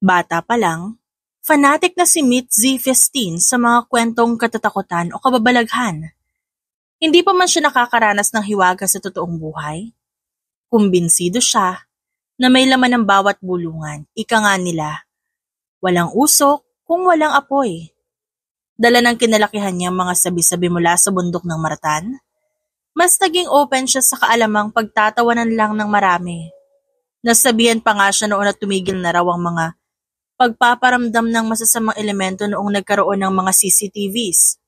Bata pa lang, fanatic na si Mitzi Festin sa mga kwentong katatakutan o kababalaghan. Hindi pa man siya nakakaranas ng hiwaga sa totoong buhay. Kumbinsido siya na may laman ng bawat bulungan, ika nga nila. Walang usok kung walang apoy. Dala ng kinalakihan niyang mga sabi-sabi mula sa bundok ng Maratan, mas naging open siya sa kaalamang pagtatawanan lang ng marami. Nasabihan pa nga siya noon na tumigil na raw ang mga pagpaparamdam ng masasamang elemento noong nagkaroon ng mga CCTVs.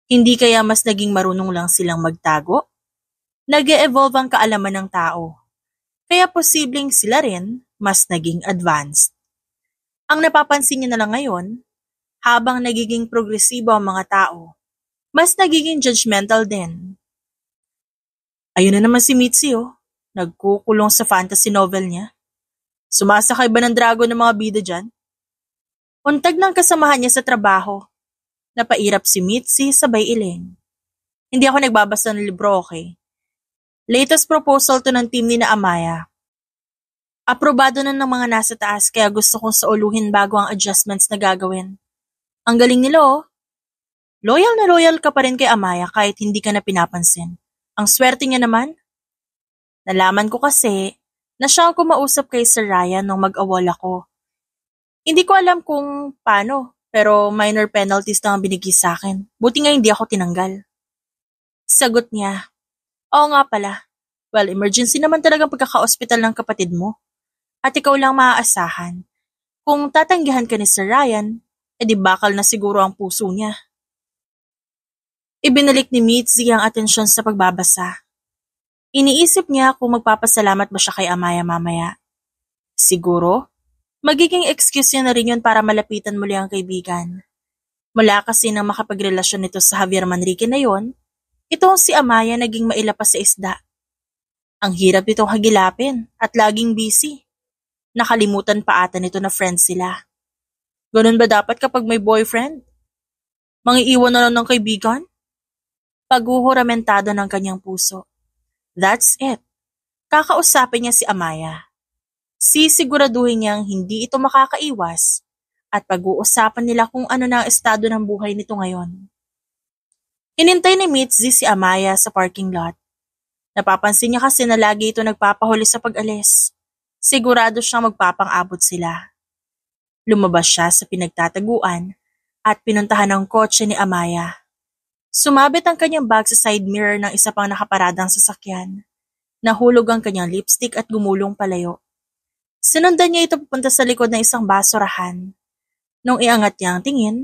Hindi kaya mas naging marunong lang silang magtago? Nag-e-evolve ang kaalaman ng tao. Kaya posibleng sila rin mas naging advanced. Ang napapansin niya na lang ngayon, habang nagiging progresibo ang mga tao, mas nagiging judgmental din. Ayun na naman si Mitzi nagkukulong sa fantasy novel niya. Sumasakay ba ng dragon ng mga bida dyan? Untag ng kasamahan niya sa trabaho. Napairap si Mitzi sabay iling. Hindi ako nagbabasa ng libro, okay? Latest proposal to ng team ni na Amaya. Aprobado na ng mga nasa taas kaya gusto kong sauluhin bago ang adjustments na gagawin. Ang galing nila Loyal na loyal ka pa rin kay Amaya kahit hindi ka na pinapansin. Ang swerte niya naman. Nalaman ko kasi na siya ang kumausap kay Sir Ryan nung mag-awol ako. Hindi ko alam kung paano, pero minor penalties na ang binigay sa akin. Buti nga hindi ako tinanggal. Sagot niya, oo nga pala. Well, emergency naman talagang pagkaka-hospital ng kapatid mo. At ikaw lang maaasahan. Kung tatanggihan ka ni Sir Ryan, edi bakal na siguro ang puso niya. Ibinalik ni Mitzi ang atensyon sa pagbabasa. Iniisip niya kung magpapasalamat ba siya kay Amaya mamaya. Siguro, magiging excuse niya na rin yun para malapitan muli ang kaibigan. Mula kasi nang makapagrelasyon nito sa Javier Manrique na yon, itong si Amaya naging mailapas sa isda. Ang hirap nitong hagilapin at laging busy. Nakalimutan pa ata nito na friends sila. Ganun ba dapat kapag may boyfriend? Mangiiwan na lang ng kaibigan? Paghuhuramentado ng kanyang puso. That's it. Kakausapin niya si Amaya. Sisiguraduhin niyang hindi ito makakaiwas at pag-uusapan nila kung ano na ang estado ng buhay nito ngayon. Hinintay ni Mitzi si Amaya sa parking lot. Napapansin niya kasi na lagi ito nagpapahuli sa pag-alis. Sigurado siyang magpapang-abot sila. Lumabas siya sa pinagtataguan at pinuntahan ang kotse ni Amaya. Sumabit ang kanyang bag sa side mirror ng isa pang nakaparadang sasakyan. Nahulog ang kanyang lipstick at gumulong palayo. Sinundan niya ito papunta sa likod ng isang basurahan. Nung iangat niya ang tingin,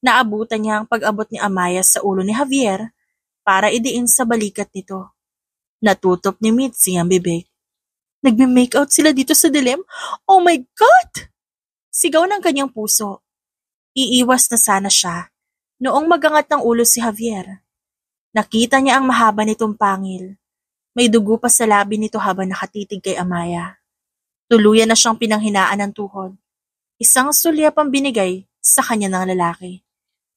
naabutan niya ang pag-abot ni Amaya sa ulo ni Javier para idiin sa balikat nito. Natutop ni Mitzi ang bibig. Nagme-makeout sila dito sa dilim? Oh my God! Sigaw ng kanyang puso. Iiwas na sana siya. Noong magangat ng ulo si Javier, nakita niya ang mahaba nitong pangil. May dugo pa sa labi nito habang nakatitig kay Amaya. Tuluyan na siyang pinanghinaan ng tuhod. Isang sulyap ang binigay sa kanya ng lalaki.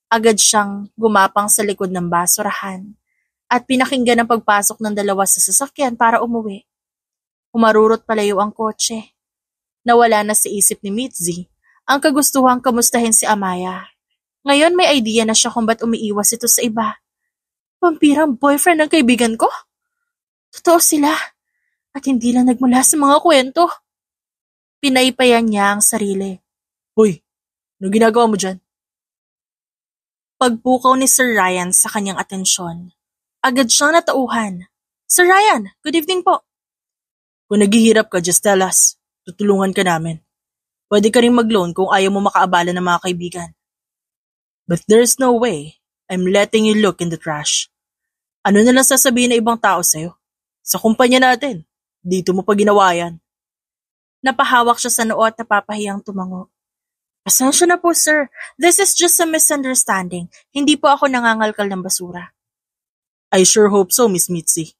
Agad siyang gumapang sa likod ng basurahan at pinakinggan ang pagpasok ng dalawa sa sasakyan para umuwi. Umarurot palayo ang kotse. Nawala na sa isip ni Mitzi ang kagustuhang kamustahin si Amaya. Ngayon may idea na siya kung ba't umiiwas ito sa iba. Vampirang boyfriend ng kaibigan ko? Totoo sila. At hindi lang nagmula sa mga kwento. Pinaypayan niya ang sarili. Hoy, ano ginagawa mo dyan? Pagpukaw ni Sir Ryan sa kanyang atensyon, agad siyang natauhan. Sir Ryan, good evening po. Kung naghihirap ka, just tell us. Tutulungan ka namin. Pwede ka rin mag-loan kung ayaw mo makaabala ng mga kaibigan. But there's no way I'm letting you look in the trash. Ano na lang sasabihin ng ibang tao sa'yo? Sa kumpanya natin, dito mo pa ginawa yan. Napahawak siya sa noo at napapahiyang tumango. Pasensya na po sir, this is just a misunderstanding. Hindi po ako nangangalkal ng basura. I sure hope so, Miss Mitzi.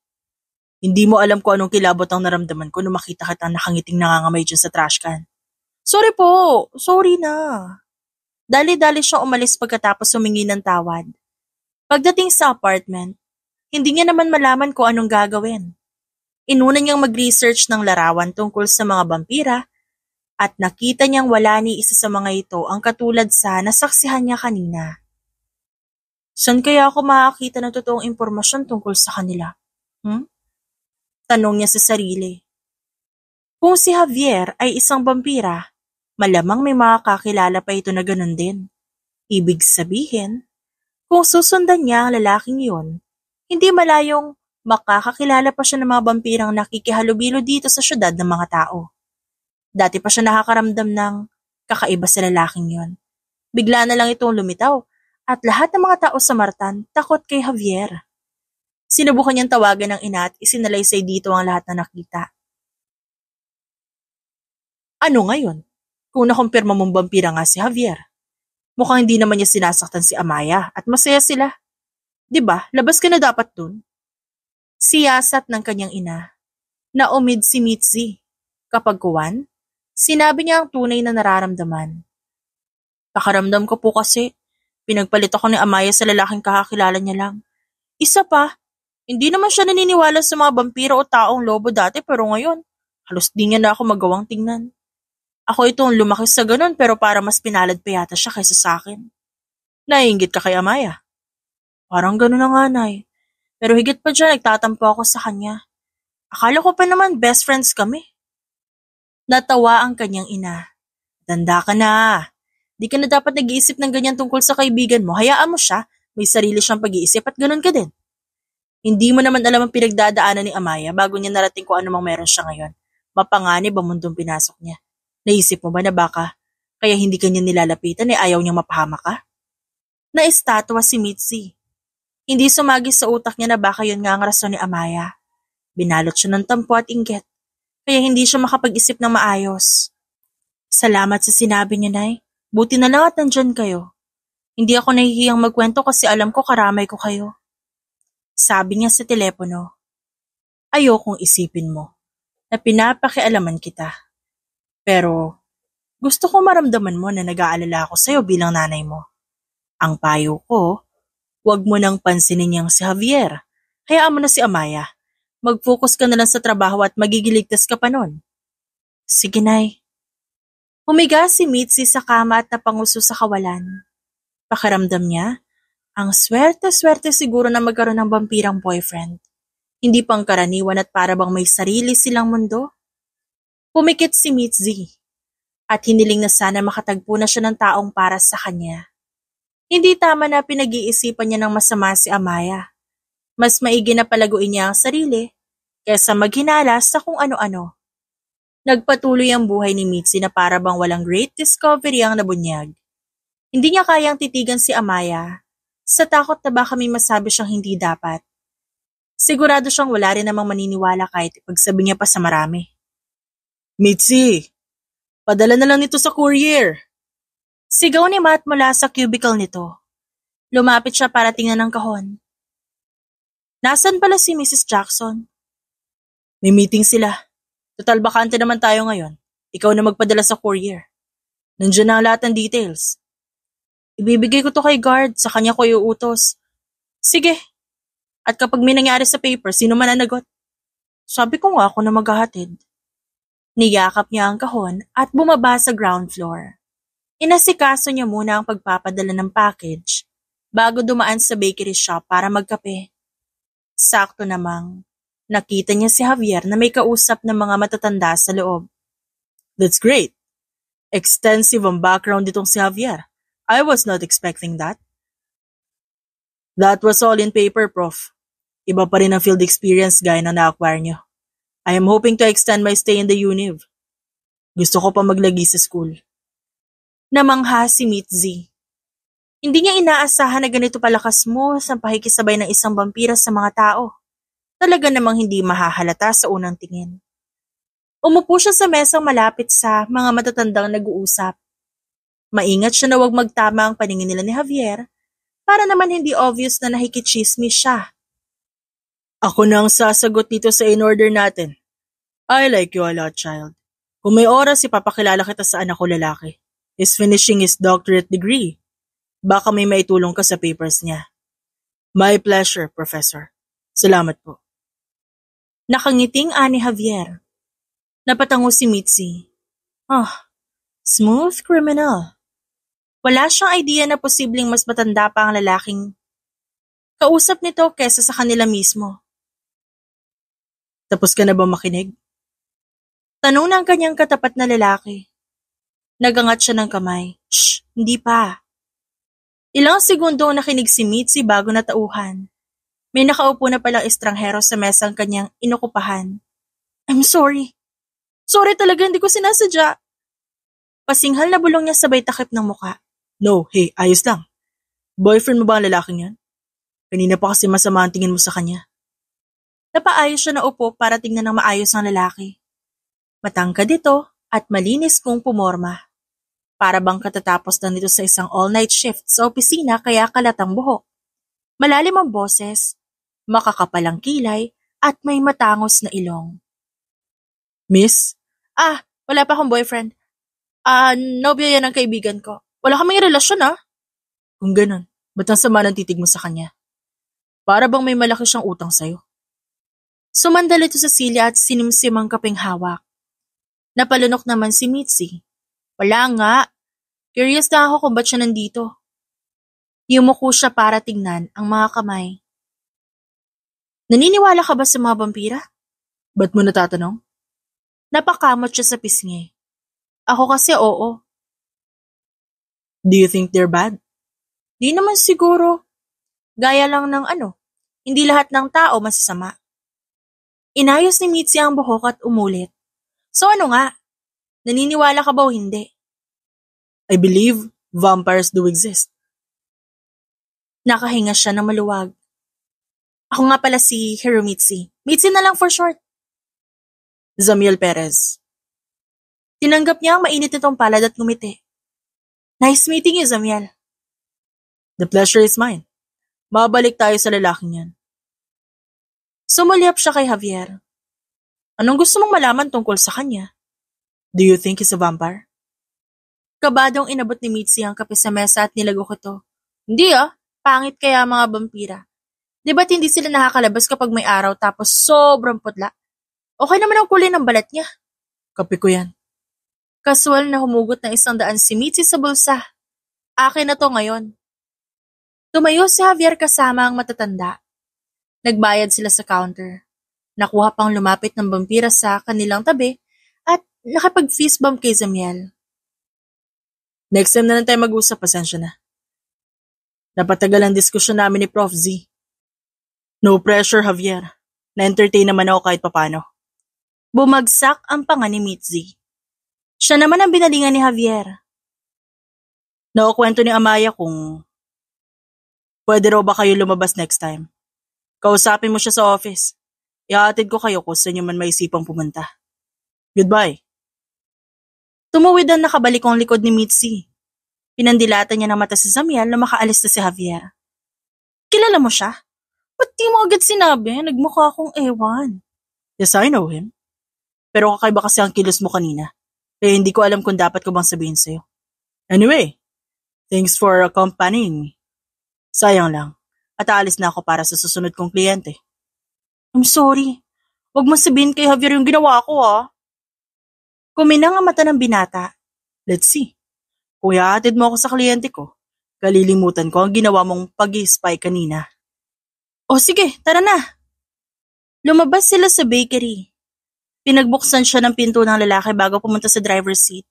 Hindi mo alam kung anong kilabot ang naramdaman ko nung makita kita nakangiting nangangamay dyan sa trash can. Sorry po, sorry na. Dali-dali siyang umalis pagkatapos humingi ng tawad. Pagdating sa apartment, hindi niya naman malaman kung anong gagawin. Inuna niyang mag-research ng larawan tungkol sa mga vampira at nakita niyang wala ni isa sa mga ito ang katulad sa nasaksihan niya kanina. Saan kaya ako makakita ng totoong impormasyon tungkol sa kanila? Tanong niya sa sarili. Kung si Javier ay isang vampira, malamang may makakakilala pa ito na ganun din. Ibig sabihin, kung susundan niya ang lalaking yun, hindi malayong makakakilala pa siya ng mga vampirang nakikihalubilo dito sa syudad ng mga tao. Dati pa siya nakakaramdam ng kakaiba sa lalaking yon. Bigla na lang itong lumitaw at lahat ng mga tao sa Martan takot kay Javier. Sinubukan niyang tawagan ng ina at isinalaysay dito ang lahat na nakita. Ano ngayon? Kung nakumpirma mong vampira nga si Javier, mukhang hindi naman niya sinasaktan si Amaya at masaya sila. 'Di ba? Labas ka na dapat dun. Siyasat ng kanyang ina. Naumid si Mitzi. Kapag kuwan, sinabi niya ang tunay na nararamdaman. Pakaramdam ko po kasi, pinagpalit ako ni Amaya sa lalaking kakakilala niya lang. Isa pa, hindi naman siya naniniwala sa mga vampiro o taong lobo dati pero ngayon, halos di niya na ako magawang tingnan. Ako itong lumaki sa ganun pero para mas pinalad pa yata siya kaysa sa akin. Naiinggit ka kay Amaya? Parang ganun na nga, Nay. Pero higit pa dyan, nagtatampo ako sa kanya. Akala ko pa naman best friends kami. Natawa ang kanyang ina. Tanda ka na. Di ka na dapat nag-iisip ng ganyan tungkol sa kaibigan mo. Hayaan mo siya. May sarili siyang pag-iisip at ganun ka din. Hindi mo naman alam ang pinagdadaanan ni Amaya bago niya narating kung anumang meron siya ngayon. Mapanganib ang mundong pinasok niya. Naisip mo ba na baka kaya hindi kanya nilalapitan ayaw niyang mapahama ka? Naistatwa si Mitzi. Hindi sumagi sa utak niya na baka yun nga ang rason ni Amaya. Binalot siya ng tampo at inggit, kaya hindi siya makapag-isip ng maayos. Salamat sa sinabi niyo, Nay. Buti na lang at nandyan kayo. Hindi ako nahihiyang magkwento kasi alam ko karamay ko kayo. Sabi niya sa telepono. Ayokong isipin mo na pinapakialaman kita. Pero gusto ko maramdaman mo na nag-aalala ako sa'yo bilang nanay mo. Ang payo ko, huwag mo nang pansinin niyang si Javier. Hayaan mo na si Amaya. Mag-focus ka na lang sa trabaho at magigiligtas ka pa nun. Sige, Nay. Humiga si Mitzi sa kama at napanguso sa kawalan. Pakiramdam niya, ang swerte-swerte siguro na magkaroon ng vampirang boyfriend. Hindi pang karaniwan at para bang may sarili silang mundo. Pumikit si Mitzi at hiniling na sana makatagpo na siya ng taong para sa kanya. Hindi tama na pinag-iisipan niya ng masama si Amaya. Mas maigi na palaguin niya ang sarili kaysa maghinala sa kung ano-ano. Nagpatuloy ang buhay ni Mitzi na para bang walang great discovery ang nabunyag. Hindi niya kayang titigan si Amaya sa takot na baka may masabi siyang hindi dapat. Sigurado siyang wala rin namang maniniwala kahit ipagsabi niya pa sa marami. Mitzi, padala na lang nito sa courier. Sigaw ni Matt mula sa cubicle nito. Lumapit siya para tingnan ang kahon. Nasaan pala si Mrs. Jackson? May meeting sila. Total bakante naman tayo ngayon. Ikaw na magpadala sa courier. Nandiyan na ang lahat ng details. Ibibigay ko to kay guard, sa kanya ko iuutos. Sige. At kapag may nangyari sa paper, sino man ang nagot? Sabi ko nga ako na maghahatid. Niyakap niya ang kahon at bumaba sa ground floor. Inasikaso niya muna ang pagpapadala ng package bago dumaan sa bakery shop para magkape. Sakto namang, nakita niya si Javier na may kausap ng mga matatanda sa loob. That's great. Extensive ang background nitong si Javier. I was not expecting that. That was all in paper, Prof. Iba pa rin ang field experience gaya na na-acquire niyo. I am hoping to extend my stay in the Univ. Gusto ko pa maglagi sa school. Namangha si Mitzi. Hindi niya inaasahan na ganito palakas mo sa pakikisabay ng isang vampira sa mga tao. Talaga namang hindi mahahalata sa unang tingin. Umupo siya sa mesang malapit sa mga matatandang nag-uusap. Maingat siya na huwag magtama ang paningin nila ni Javier para naman hindi obvious na nakikichismis siya. Ako na ang sasagot dito sa in-order natin. I like you a lot, child. Kung may oras, ipapakilala kita sa anak ko lalaki. He's finishing his doctorate degree. Baka may maitulong ka sa papers niya. My pleasure, Professor. Salamat po. Nakangiting ani Javier. Napatango si Mitzi. Smooth criminal. Wala siyang idea na posibleng mas matanda pa ang lalaking kausap nito kesa sa kanila mismo. Tapos ka na ba makinig? Tanong ng kanyang katapat na lalaki. Nagangat siya ng kamay. Shh, hindi pa. Ilang segundo nakinig si Mitzi bago natauhan. May nakaupo na palang estranghero sa mesang kanyang inukupahan. I'm sorry. Sorry talaga, hindi ko sinasadya. Pasinghal na bulong niya sabay takip ng muka. No, hey, ayos lang. Boyfriend mo ba ang lalaking yan? Kanina pa kasi masama ang tingin mo sa kanya. Napaayos siya na upo para tingnan ng maayos ang lalaki. Matangkad ito at malinis kung pumorma. Para bang katatapos lang nito sa isang all-night shift sa opisina kaya kalatang buhok. Malalim ang boses, makakapal ang kilay at may matangos na ilong. Miss? Wala pa akong boyfriend. Nobyo yan ang kaibigan ko. Wala kaming relasyon Kung ganun, ba't ang sama ng titig mo sa kanya? Para bang may malaki siyang utang sa'yo? Sumandal ito sa silya at sinimsim ang kaping hawak. Napalunok naman si Mitzi. Wala nga. Curious na ako kung ba't siya nandito. Yumuko siya para tingnan ang mga kamay. Naniniwala ka ba sa mga vampira? Ba't mo natatanong? Napakamot siya sa pisngi. Ako kasi oo. Do you think they're bad? Di naman siguro. Gaya lang ng hindi lahat ng tao masasama. Inayos ni Mitzi ang buhok at umulit. So ano nga? Naniniwala ka ba o hindi? I believe vampires do exist. Nakahinga siya na maluwag. Ako nga pala si Hiromitzi. Mitzi na lang for short. Zamiel Perez. Tinanggap niya ang mainit nitong palad at ngumiti. Nice meeting you, Zamiel. The pleasure is mine. Mabalik tayo sa lalaking yan. Sumulyap siya kay Javier. Anong gusto mong malaman tungkol sa kanya? Do you think he's a vampire? Kabadong inabot ni Mitzi ang kape sa mesa at nilagok ito. Hindi pangit kaya mga vampira. Di ba't hindi sila nakakalabas kapag may araw tapos sobrang putla? Okay naman ang kulay ng balat niya. Kape ko yan. Kasual na humugot ng 100 si Mitzi sa bulsa. Akin na to ngayon. Tumayo si Javier kasama ang matatanda. Nagbayad sila sa counter. Nakuha pang lumapit ng vampira sa kanilang tabi at nakapag-fist bump kay Zamiel. Next time na lang tayo mag-usap, pasensya na. Napatagal ang diskusyon namin ni Prof. Z. No pressure, Javier. Na-entertain naman ako kahit papano. Bumagsak ang panga ni Mitzi. Siya naman ang binalingan ni Javier. Nakukwento ni Amaya kung pwede raw ba kayo lumabas next time. Kausapin mo siya sa office. Ihahatid ko kayo kung saan nyo man maisipang pumunta. Goodbye. Tumuwid ang nakabalikong likod ni Mitzi. Pinandilatan niya ng mata si Zamiel na makaalis na si Javier. Kilala mo siya? Ba't di mo agad sinabi? Nagmukha akong ewan. Yes, I know him. Pero kakaiba kasi ang kilos mo kanina. Kaya hindi ko alam kung dapat ko bang sabihin sa'yo. Anyway, thanks for accompanying me. Sayang lang. At aalis na ako para sa susunod kong kliyente. I'm sorry. Huwag mo sabihin kay Javier yung ginawa ko Kuminang ang mata ng binata. Let's see. Kung ihahatid mo ako sa kliyente ko, kalilimutan ko ang ginawa mong pag-i-spy kanina. O sige, tara na. Lumabas sila sa bakery. Pinagbuksan siya ng pinto ng lalaki bago pumunta sa driver's seat.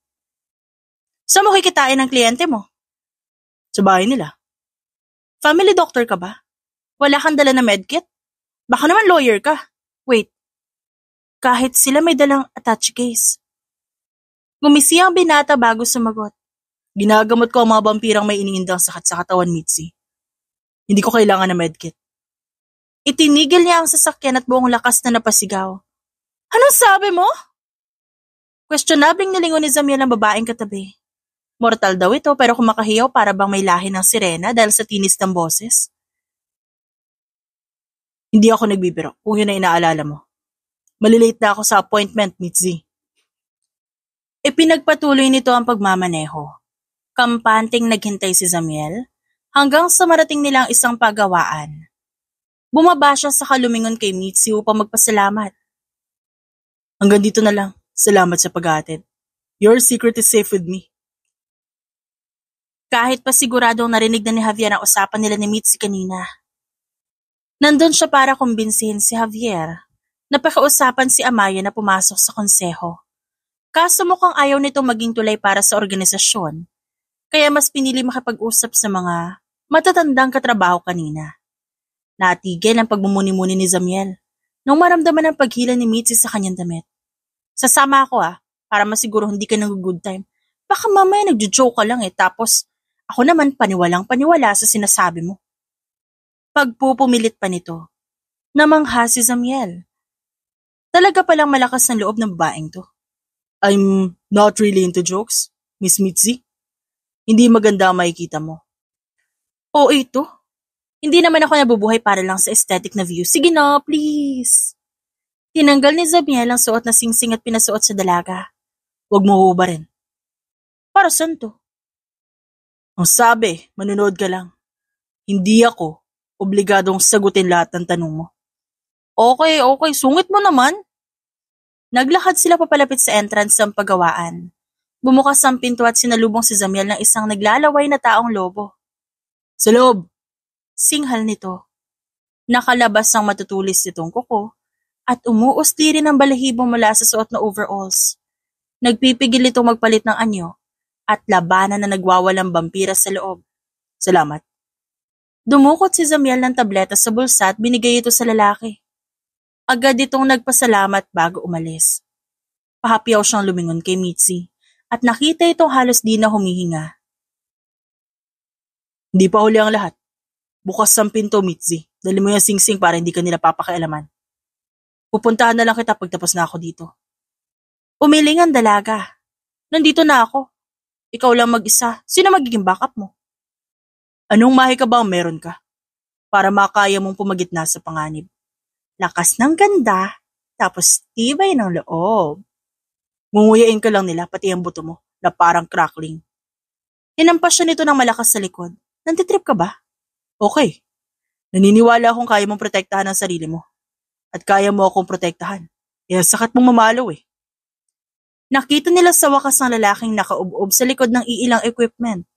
Saan mo kikitain ang kliyente mo? Sa bahay nila. Family doctor ka ba? Wala kang dala na medkit? Baka naman lawyer ka. Wait. Kahit sila may dalang attached case. Gumisi ang binata bago sumagot. Ginagamot ko ang mga vampirang may iniindang sakit sa katawan, Mitzi. Hindi ko kailangan na medkit. Itinigil niya ang sasakyan at buong lakas na napasigaw. Anong sabi mo? Questionabling nilingon ni Zamiel ang babaeng katabi. Mortal daw ito pero kumakahiyaw para bang may lahi ng sirena dahil sa tinis ng boses. Hindi ako nagbibiro kung yun ay inaalala mo. Malilate na ako sa appointment, Mitzi. Ipinagpatuloy nito ang pagmamaneho. Kampanteng naghintay si Zamiel hanggang sa marating nilang isang pagawaan. Bumaba siya sa kalumingon kay Mitzi upang magpasalamat. Hanggang dito na lang. Salamat sa pag-aatid. Your secret is safe with me. Kahit pa siguradong narinig na ni Javier ang usapan nila ni Mitzi kanina. Nandun siya para kumbinsihin si Javier. Napakausapan si Amaya na pumasok sa konseho. Kaso mukhang ayaw nito maging tulay para sa organisasyon. Kaya mas pinili makipag-usap sa mga matatandang katrabaho kanina. Natigil ang pagmumuni-muni ni Zamiel nung maramdaman ang paghila ni Mitzi sa kanyang damit. Sasama ako para masiguro hindi ka nag-good time. Baka mamaya nagjo-joke ka lang tapos ako naman paniwalang-paniwala sa sinasabi mo. Pagpupumilit pa nito, namangha si Zamiel. Talaga palang malakas ng loob ng babaeng to. I'm not really into jokes, Miss Mitzi. Hindi maganda ang makikita mo. Oo ito. Hindi naman ako nabubuhay para lang sa aesthetic na view. Sige na, please. Tinanggal ni Zamiel ang suot na singsing at pinasuot sa dalaga. Huwag mo hubarin. Para saan to? Ang sabi, manonood ka lang. Hindi ako obligadong sagutin lahat ng tanong mo. Okay, sungit mo naman. Naglakad sila papalapit sa entrance ng paggawaan. Bumukas ang pinto at sinalubong si Zamiel ng isang naglalaway na taong lobo. Sa loob! Singhal nito. Nakalabas ang matutulis nitong kuko at umuusli rin ang balahibo mula sa suot na overalls. Nagpipigil ito magpalit ng anyo at labanan na nagwawalang vampira sa loob. Salamat. Dumukot si Zamiel ng tableta sa bulsa at binigay ito sa lalaki. Agad itong nagpasalamat bago umalis. Pahapyaw siyang lumingon kay Mitzi at nakita itong halos di na humihinga. Hindi pa huli ang lahat. Bukas ang pinto, Mitzi. Dali mo yung singsing para hindi ka nila papakialaman. Pupuntahan na lang kita pagtapos na ako dito. Umiling ang dalaga. Nandito na ako. Ikaw lang mag-isa. Sino magiging backup mo? Anong mahi ka ba ang meron ka? Para makaya mong pumagitna sa panganib. Lakas ng ganda, tapos tibay ng loob. Ngunguyain ka lang nila pati ang buto mo na parang crackling. Hinampas siya nito ng malakas sa likod. Nantitrip ka ba? Okay. Naniniwala akong kaya mong protektahan ang sarili mo. At kaya mo akong protektahan. Sakit mong mamalo Nakita nila sa wakas ng lalaking nakaubob sa likod ng iilang equipment.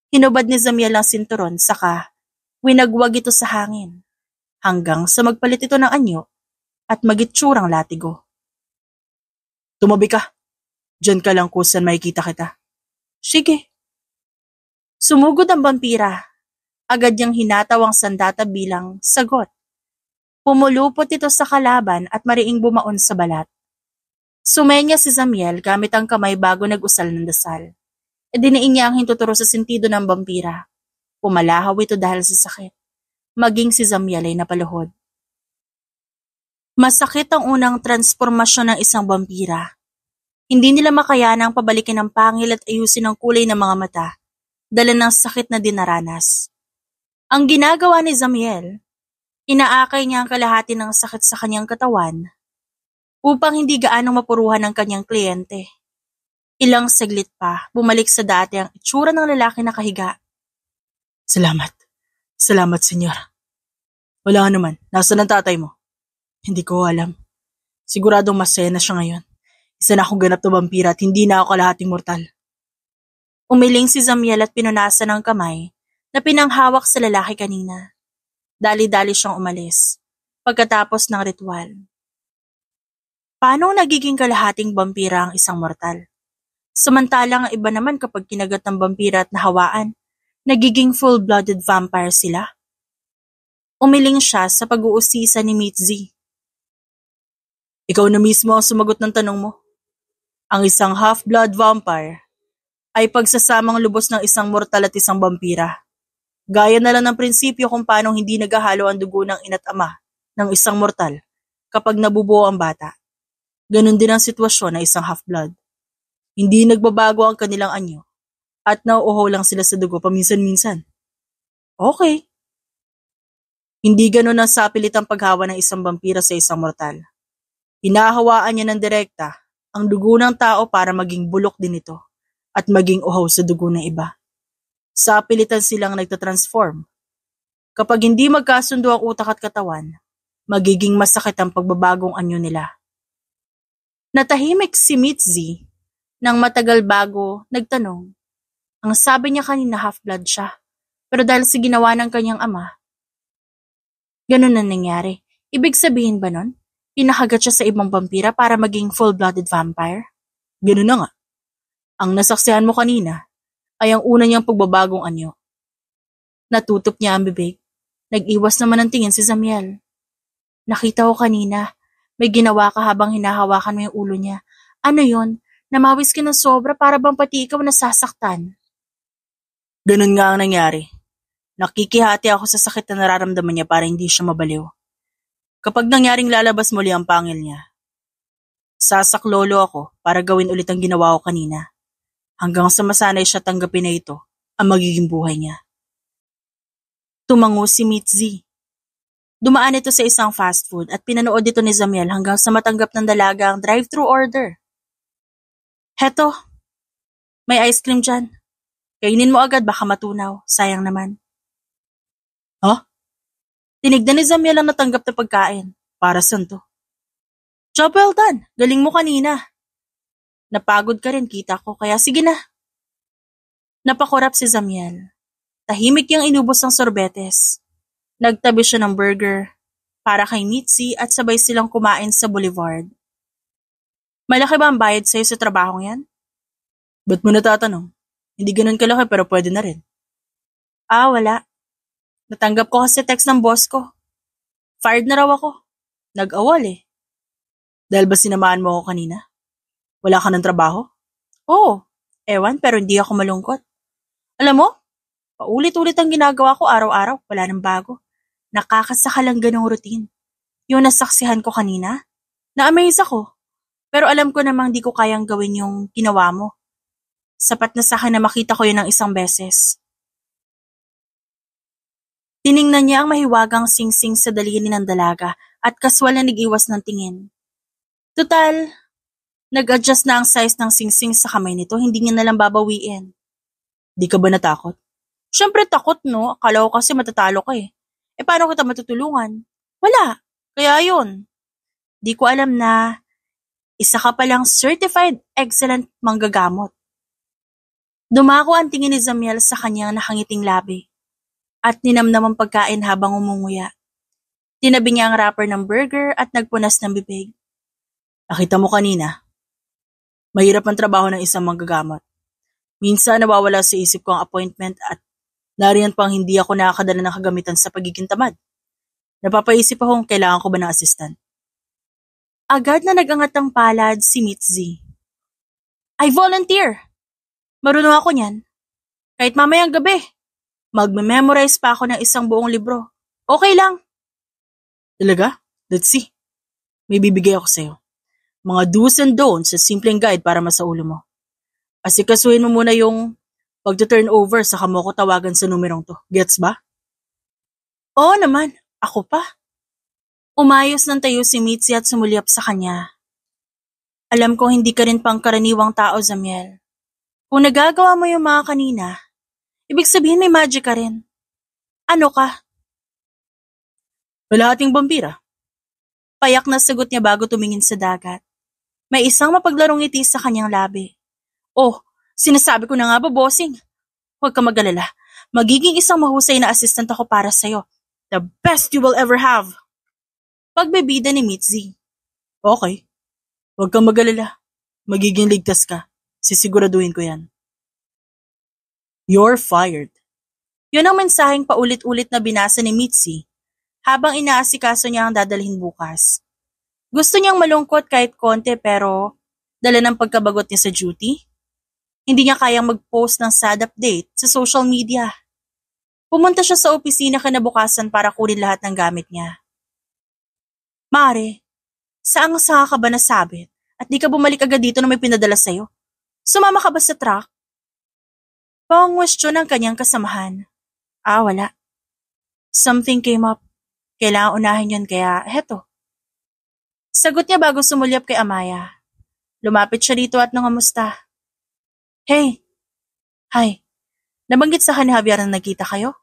Hinubad ni Zamiel ang sinturon, saka winagwag ito sa hangin. Hanggang sa magpalit ito ng anyo at magitsurang latigo. Tumabi ka. Diyan ka lang kung saan makikita kita. Sige. Sumugod ang vampira. Agad niyang hinataw ang sandata bilang sagot. Pumulupot ito sa kalaban at mariing bumaon sa balat. Sumenya si Zamiel gamit ang kamay bago nag-usal ng dasal. Diniin niya ang hintuturo sa sentido ng vampira. Pumalahaw ito dahil sa sakit. Maging si Zamiel ay napaluhod. Masakit ang unang transformasyon ng isang vampira. Hindi nila makayanang pabalikin ang pangil at ayusin ang kulay ng mga mata, dala ng sakit na dinaranas. Ang ginagawa ni Zamiel, inaakay niya ang kalahati ng sakit sa kanyang katawan upang hindi gaanong mapuruhan ang kanyang kliyente. Ilang saglit pa, bumalik sa dati ang itsura ng lalaki na kahiga. Salamat. Salamat, senyor. Wala naman. Nasaan ang tatay mo? Hindi ko alam. Siguradong masaya na siya ngayon. Isa na akong ganap na vampira at hindi na ako kalahating mortal. Umiling si Zamiel at pinunasan ng kamay na pinanghawak sa lalaki kanina. Dali-dali siyang umalis, pagkatapos ng ritual. Paano nagiging kalahating vampira ang isang mortal? Samantalang ang iba naman kapag kinagat ng vampira at nahawaan, nagiging full-blooded vampire sila. Umiling siya sa pag-uusisa ni Mitzi. Ikaw na mismo ang sumagot ng tanong mo. Ang isang half-blood vampire ay pagsasamang lubos ng isang mortal at isang vampira. Gaya na lang ng prinsipyo kung paano hindi naghahalo ang dugo ng ina't ama ng isang mortal kapag nabubuo ang bata. Ganon din ang sitwasyon ng isang half-blood. Hindi nagbabago ang kanilang anyo at nauuhaw lang sila sa dugo paminsan-minsan. Okay. Hindi ganon ang sapilit ang paghawa ng isang vampira sa isang mortal. Hinahawaan niya ng direkta ang dugo ng tao para maging bulok din ito at maging uhaw sa dugo ng iba. Sapilitan silang nagtatransform. Kapag hindi magkasundo ang utak at katawan, magiging masakit ang pagbabagong anyo nila. Natahimik si Mitzi ng matagal bago nagtanong. Ang sabi niya kanina half-blood siya, pero dahil sa ginawa ng kanyang ama, ganun na nangyari. Ibig sabihin ba nun? Pinakagat siya sa ibang vampira para maging full-blooded vampire? Ganun na nga. Ang nasaksihan mo kanina ay ang una niyang pagbabagong anyo. Natutop niya ang bibig. Nag-iwas naman ng tingin si Zamiel. Nakita ko kanina, may ginawa ka habang hinahawakan mo yung ulo niya. Ano yon? Namawis ka ng sobra para bang pati ikaw nasasaktan? Ganun nga ang nangyari. Nakikihati ako sa sakit na nararamdaman niya para hindi siya mabaliw. Kapag nangyaring lalabas muli ang pangil niya, sasaklolo ako para gawin ulit ang ginawa ko kanina. Hanggang sa masanay siya tanggapin na ito ang magiging buhay niya. Tumango si Mitzi. Dumaan ito sa isang fast food at pinanood ito ni Zamiel hanggang sa matanggap ng dalaga ang drive-thru order. Heto, may ice cream dyan. Kainin mo agad baka matunaw, sayang naman. Ha? Tinignan ni Zamiel ang natanggap na pagkain. Para saan to? Job well done, galing mo kanina. Napagod ka rin kita ko kaya sige na. Napakurap si Zamiel. Tahimik niyang inubos ang sorbetes. Nagtabi siya ng burger para kay Mitzi at sabay silang kumain sa boulevard. Malaki ba ang bayad sa'yo sa trabahong yan? Ba't mo natatanong? Hindi ganun kalaki pero pwede na rin. Wala. Natanggap ko kasi text ng boss ko. Fired na raw ako. Nag-awal eh. Dahil ba sinamahan mo ako kanina? Wala ka ng trabaho? Oo. Ewan pero hindi ako malungkot. Alam mo, paulit-ulit ang ginagawa ko araw-araw. Wala nang bago. Nakakasaka lang ganong routine. Yung nasaksihan ko kanina, na-amaze ako. Pero alam ko namang di ko kayang gawin yung ginawa mo. Sapat na sa akin na makita ko yun ng isang beses. Tiningnan niya ang mahiwagang singsing sa daliri ng dalaga at kaswal na nag-iwas ng tingin. Total, nag-adjust na ang size ng singsing sa kamay nito, hindi niya nalang babawiin. Di ka ba natakot? Siyempre takot no, akala ko kasi matatalo ka eh. Paano kita matutulungan? Wala, kaya yun. Di ko alam na isa ka palang certified excellent manggagamot. Dumako ang tingin ni Zamiel sa kanyang nakangiting labi at ninamnam ang pagkain habang umunguya. Tinabi niya ang wrapper ng burger at nagpunas ng bibig. Nakita mo kanina, mahirap ang trabaho ng isang manggagamot. Minsan nawawala sa isip ko ang appointment at nariyan pang hindi ako nakakadala ng kagamitan sa pagiging tamad. Napapaisip akong kailangan ko ba ng assistant. Agad na nagangat ang palad si Mitzi. I volunteer! Marunong ako niyan. Kahit mamayang gabi, magme-memorize pa ako ng isang buong libro. Okay lang. Talaga? Let's see. May bibigay ako sa'yo. Mga do's and don'ts sa simpleng guide para masaulo mo. Asikasuhin mo muna yung pag-turn over sa mo ko tawagan sa numerong to. Gets ba? Oo naman. Ako pa. Umayos ng tayo si Mitzi at sumulyap sa kanya. Alam kong hindi ka rin pangkaraniwang tao, Zamiel. Kung nagagawa mo yung mga kanina, ibig sabihin may magic ka rin. Ano ka? Kalahating vampira. Payak na sagot niya bago tumingin sa dagat. May isang mapaglarong ngiti sa kanyang labi. Oh, sinasabi ko na nga ba, bossing? Huwag ka mag-alala. Magiging isang mahusay na assistant ako para sa'yo. The best you will ever have. Pagbibida ni Mitzi. Okay. Huwag kang mag-alala. Magiging ligtas ka. Sisiguraduhin ko yan. You're fired. Yun ang mensaheng paulit-ulit na binasa ni Mitzi habang inaasikaso niya ang dadalhin bukas. Gusto niyang malungkot kahit konti pero dala ng pagkabagot niya sa duty, hindi niya kayang mag-post ng sad update sa social media. Pumunta siya sa opisina kinabukasan para kunin lahat ng gamit niya. Mare, saan ka ba nasabit at di ka bumalik agad dito na may pinadala sa'yo? Sumama ka ba sa truck? Pangwestiyon ng kanyang kasamahan. Wala. Something came up. Kailangan unahin yun kaya heto. Sagot niya bago sumulyap kay Amaya. Lumapit siya dito at nangamusta. Hey. Hi. Nabanggit sa ni Javier na nagkita kayo?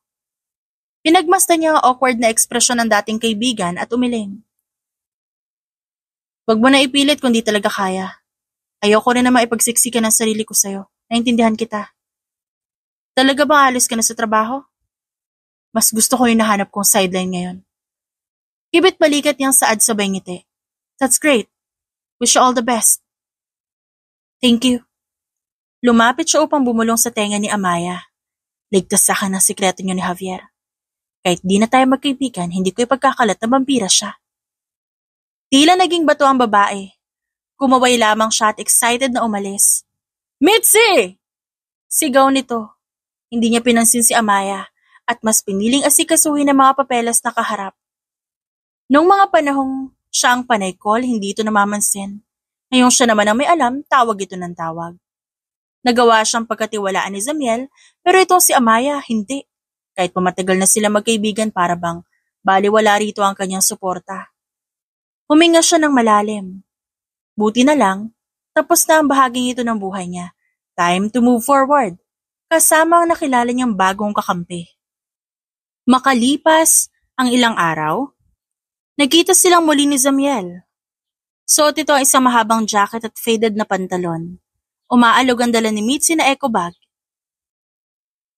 Pinagmasdan niya ang awkward na ekspresyon ng dating kaibigan at umiling. Wag mo na ipilit kung di talaga kaya. Ayoko rin na maipagsiksikan ng sarili ko sa'yo. Naintindihan kita. Talaga bang alis ka na sa trabaho? Mas gusto ko yung nahanap kong sideline ngayon. Kibit balikat niyang saad sabay ngiti. That's great. Wish you all the best. Thank you. Lumapit siya upang bumulong sa tenga ni Amaya. Ligtas sa akin ang sikreto niyo ni Javier. Kahit di na tayo magkaibigan, hindi ko ipagkakalat na vampira siya. Tila naging bato ang babae. Kumaway lamang siya at excited na umalis. Mitzi! Sigaw nito. Hindi niya pinansin si Amaya at mas piniling asikasuhin ang mga papeles na kaharap. Noong mga panahong siya ang panay call, hindi ito namamansin. Ngayong siya naman ang may alam, tawag ito ng tawag. Nagawa siyang pagkatiwalaan ni Zamiel, pero itong si Amaya, hindi. Kahit pamatagal na sila magkaibigan para bang baliwala rito ang kanyang suporta. Huminga siya ng malalim. Buti na lang, tapos na ang bahaging ito ng buhay niya. Time to move forward. Kasama ang nakilala niyang bagong kakampi. Makalipas ang ilang araw, nagkita silang muli ni Zamiel. Suot ito ang isang mahabang jacket at faded na pantalon. Umaalog ang dala ni Mitzi na eco bag.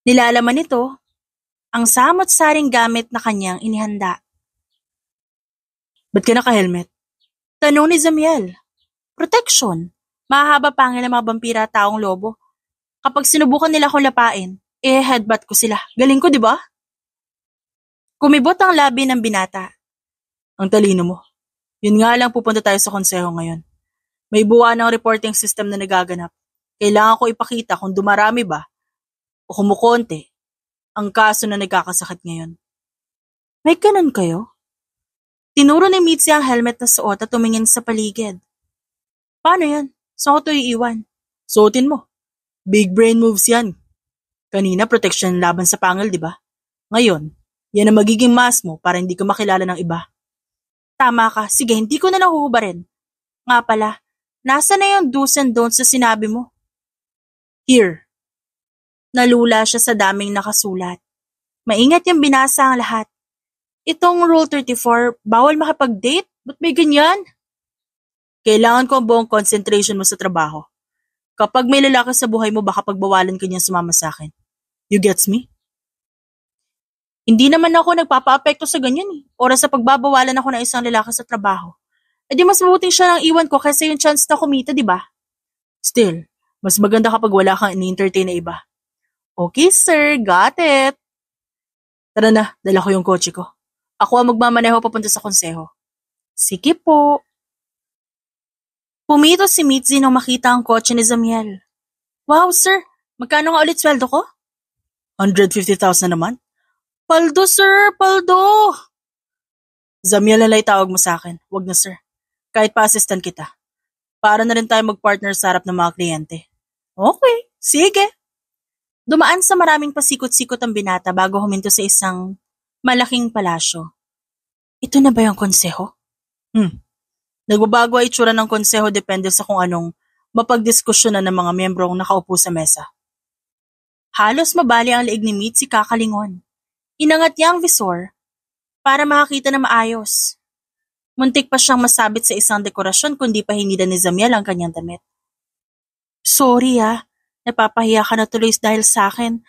Nilalaman nito ang samot-saring gamit na kanyang inihanda. Ba't ka naka-helmet? Tanong ni Zamiel. Protection. Mahahaba pangil ang mga vampira at taong lobo. Kapag sinubukan nila akong lapain, headbutt ko sila. Galing ko, di ba? Kumibot ang labi ng binata. Ang talino mo. Yun nga lang pupunta tayo sa konseho ngayon. May buwan ng reporting system na nagaganap. Kailangan ko ipakita kung dumarami ba o kumukonti ang kaso na nagkakasakit ngayon. May ganun kayo? Tinuro ni Mitzi ang helmet na suot at tumingin sa paligid. Paano yan? Saan ko ito iiwan? Suotin mo. Big brain moves yan. Kanina protection laban sa pangil, di ba? Ngayon, yan ang magiging mask mo para hindi ka makilala ng iba. Tama ka. Sige, hindi ko na nahuhubarin. Nga pala, nasa na yung do's and don'ts sa sinabi mo? Here. Nalula siya sa daming nakasulat. Maingat yung binasa ang lahat. Itong Rule 34, bawal makapag-date? Ba't may ganyan? Kailangan ko ang buong concentration mo sa trabaho. Kapag may lalaki sa buhay mo, baka pagbawalan ka niyang sumama sa akin. You gets me? Hindi naman ako nagpapa-apekto sa ganyan eh. Oras sa pagbabawalan ako ng isang lalaki sa trabaho. E di mas mabuting siya nang iwan ko kaysa yung chance na kumita, di ba? Still, mas maganda kapag wala kang ini-entertain na iba. Okay sir, got it. Tara na, dala ko yung kotse ko. Ako ang magmamaneho papunta sa konseho. Sige po. Pumito si Mitzi nang makita ang kotse ni Zamiel. Wow sir, magkano nga ulit sweldo ko? 150,000 naman. Paldo sir, paldo! Zamiel na lang itawag mo sa akin. Wag na sir. Kahit pa-assistant kita. Para na rin tayo mag-partner sa harap ng mga kliyente. Okay, sige. Dumaan sa maraming pasikot-sikot ang binata bago huminto sa isang malaking palasyo. Ito na ba yung konseho? Nagbabago ay itsura ng konseho depende sa kung anong mapagdiskusyonan ng mga miyembrong nakaupo sa mesa. Halos mabali ang leeg ni Mitzi kakalingon. Inangat niya ang visor para makakita na maayos. Muntik pa siyang masabit sa isang dekorasyon kundi pa hinida ni Zamiel ang kanyang damit. Sorry napapahiya ka na tuloy dahil sa akin.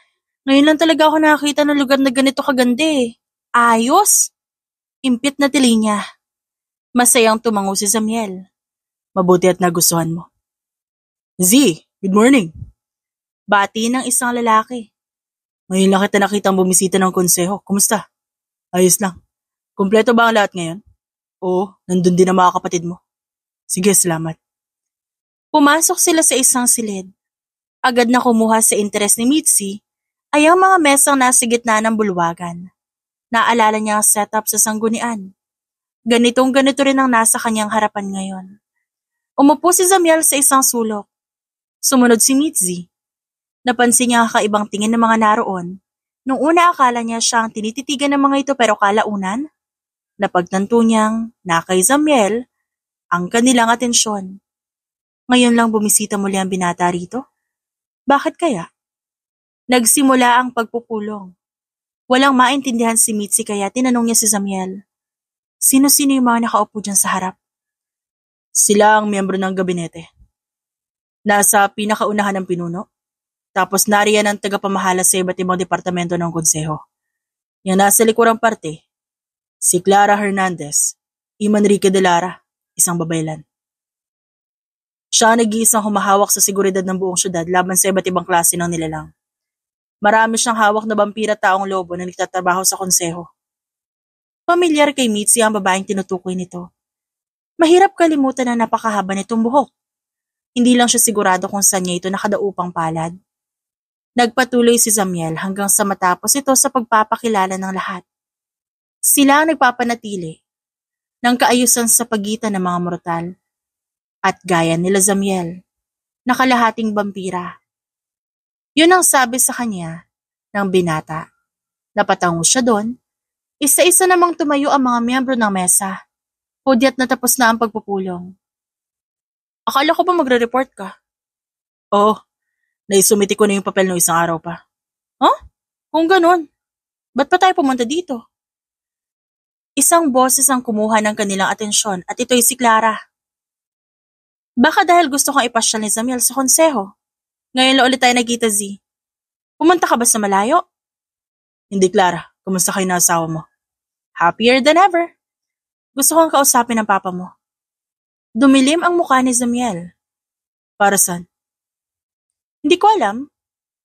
Ngayon lang talaga ako nakakita ng lugar na ganito kaganda eh. Ayos! Impit na tili niya. Masayang tumango si Zamiel. Mabuti at nagustuhan mo. Z, good morning. Bati ng isang lalaki. Ngayon lang kita nakitang bumisita ng konseho. Kumusta? Ayos lang. Kumpleto ba ang lahat ngayon? Oo, nandun din ang mga kapatid mo. Sige, salamat. Pumasok sila sa isang silid. Agad na kumuha sa interes ni Mitzi ay ang mga mesang nasa gitna ng bulwagan. Naalala niya ang setup sa sanggunian. Ganito rin ang nasa kanyang harapan ngayon. Umupo si Zamiel sa isang sulok. Sumunod si Mitzi. Napansin niya ang kaibang tingin ng mga naroon. Nung una akala niya siya ang tinititigan ng mga ito pero kalaunan, napagtanto niyang na kay Zamiel ang kanilang atensyon. Ngayon lang bumisita muli ang binata rito? Bakit kaya? Nagsimula ang pagpupulong. Walang maintindihan si Mitzi kaya tinanong niya si Zamiel. Sino-sino yung mga nakaupo dyan sa harap? Sila ang miyembro ng gabinete. Nasa pinakaunahan ng pinuno. Tapos nariyan ang tagapamahala sa iba't ibang departamento ng konseho. Yung nasa likurang parte, si Clara Hernandez, Manrique de Lara, isang babaylan. Siya ang nag-iisang humahawak sa seguridad ng buong syudad laban sa iba't ibang klase ng nilalang. Marami siyang hawak na vampira taong lobo na nagtatrabaho sa konseho. Pamilyar kay Mitzi ang babaeng tinutukoy nito. Mahirap kalimutan na napakahaba nitong buhok. Hindi lang siya sigurado kung saan niya ito nakadaupang palad. Nagpatuloy si Zamiel hanggang sa matapos ito sa pagpapakilala ng lahat. Sila ang nagpapanatili ng kaayusan sa pagitan ng mga mortal. At gaya nila Zamiel, nakalahating vampira. Yun ang sabi sa kanya ng binata. Napatango siya doon. Isa-isa namang tumayo ang mga miyembro ng mesa. Hudyat na tapos na ang pagpupulong. Akala ko ba magre-report ka? Oo, naisumiti ko na yung papel noong isang araw pa. Huh? Kung ganun, ba't pa tayo pumunta dito? Isang boses ang kumuha ng kanilang atensyon at ito'y si Clara. Baka dahil gusto kong ipasyal ni Zamiel sa konseho. Ngayon lang ulit tayo nagkita, Z. Pumunta ka ba sa malayo? Hindi, Clara. Kumusta kayo na asawa mo? Happier than ever. Gusto kong kausapin ng papa mo. Dumilim ang mukha ni Zamiel. Para saan? Hindi ko alam,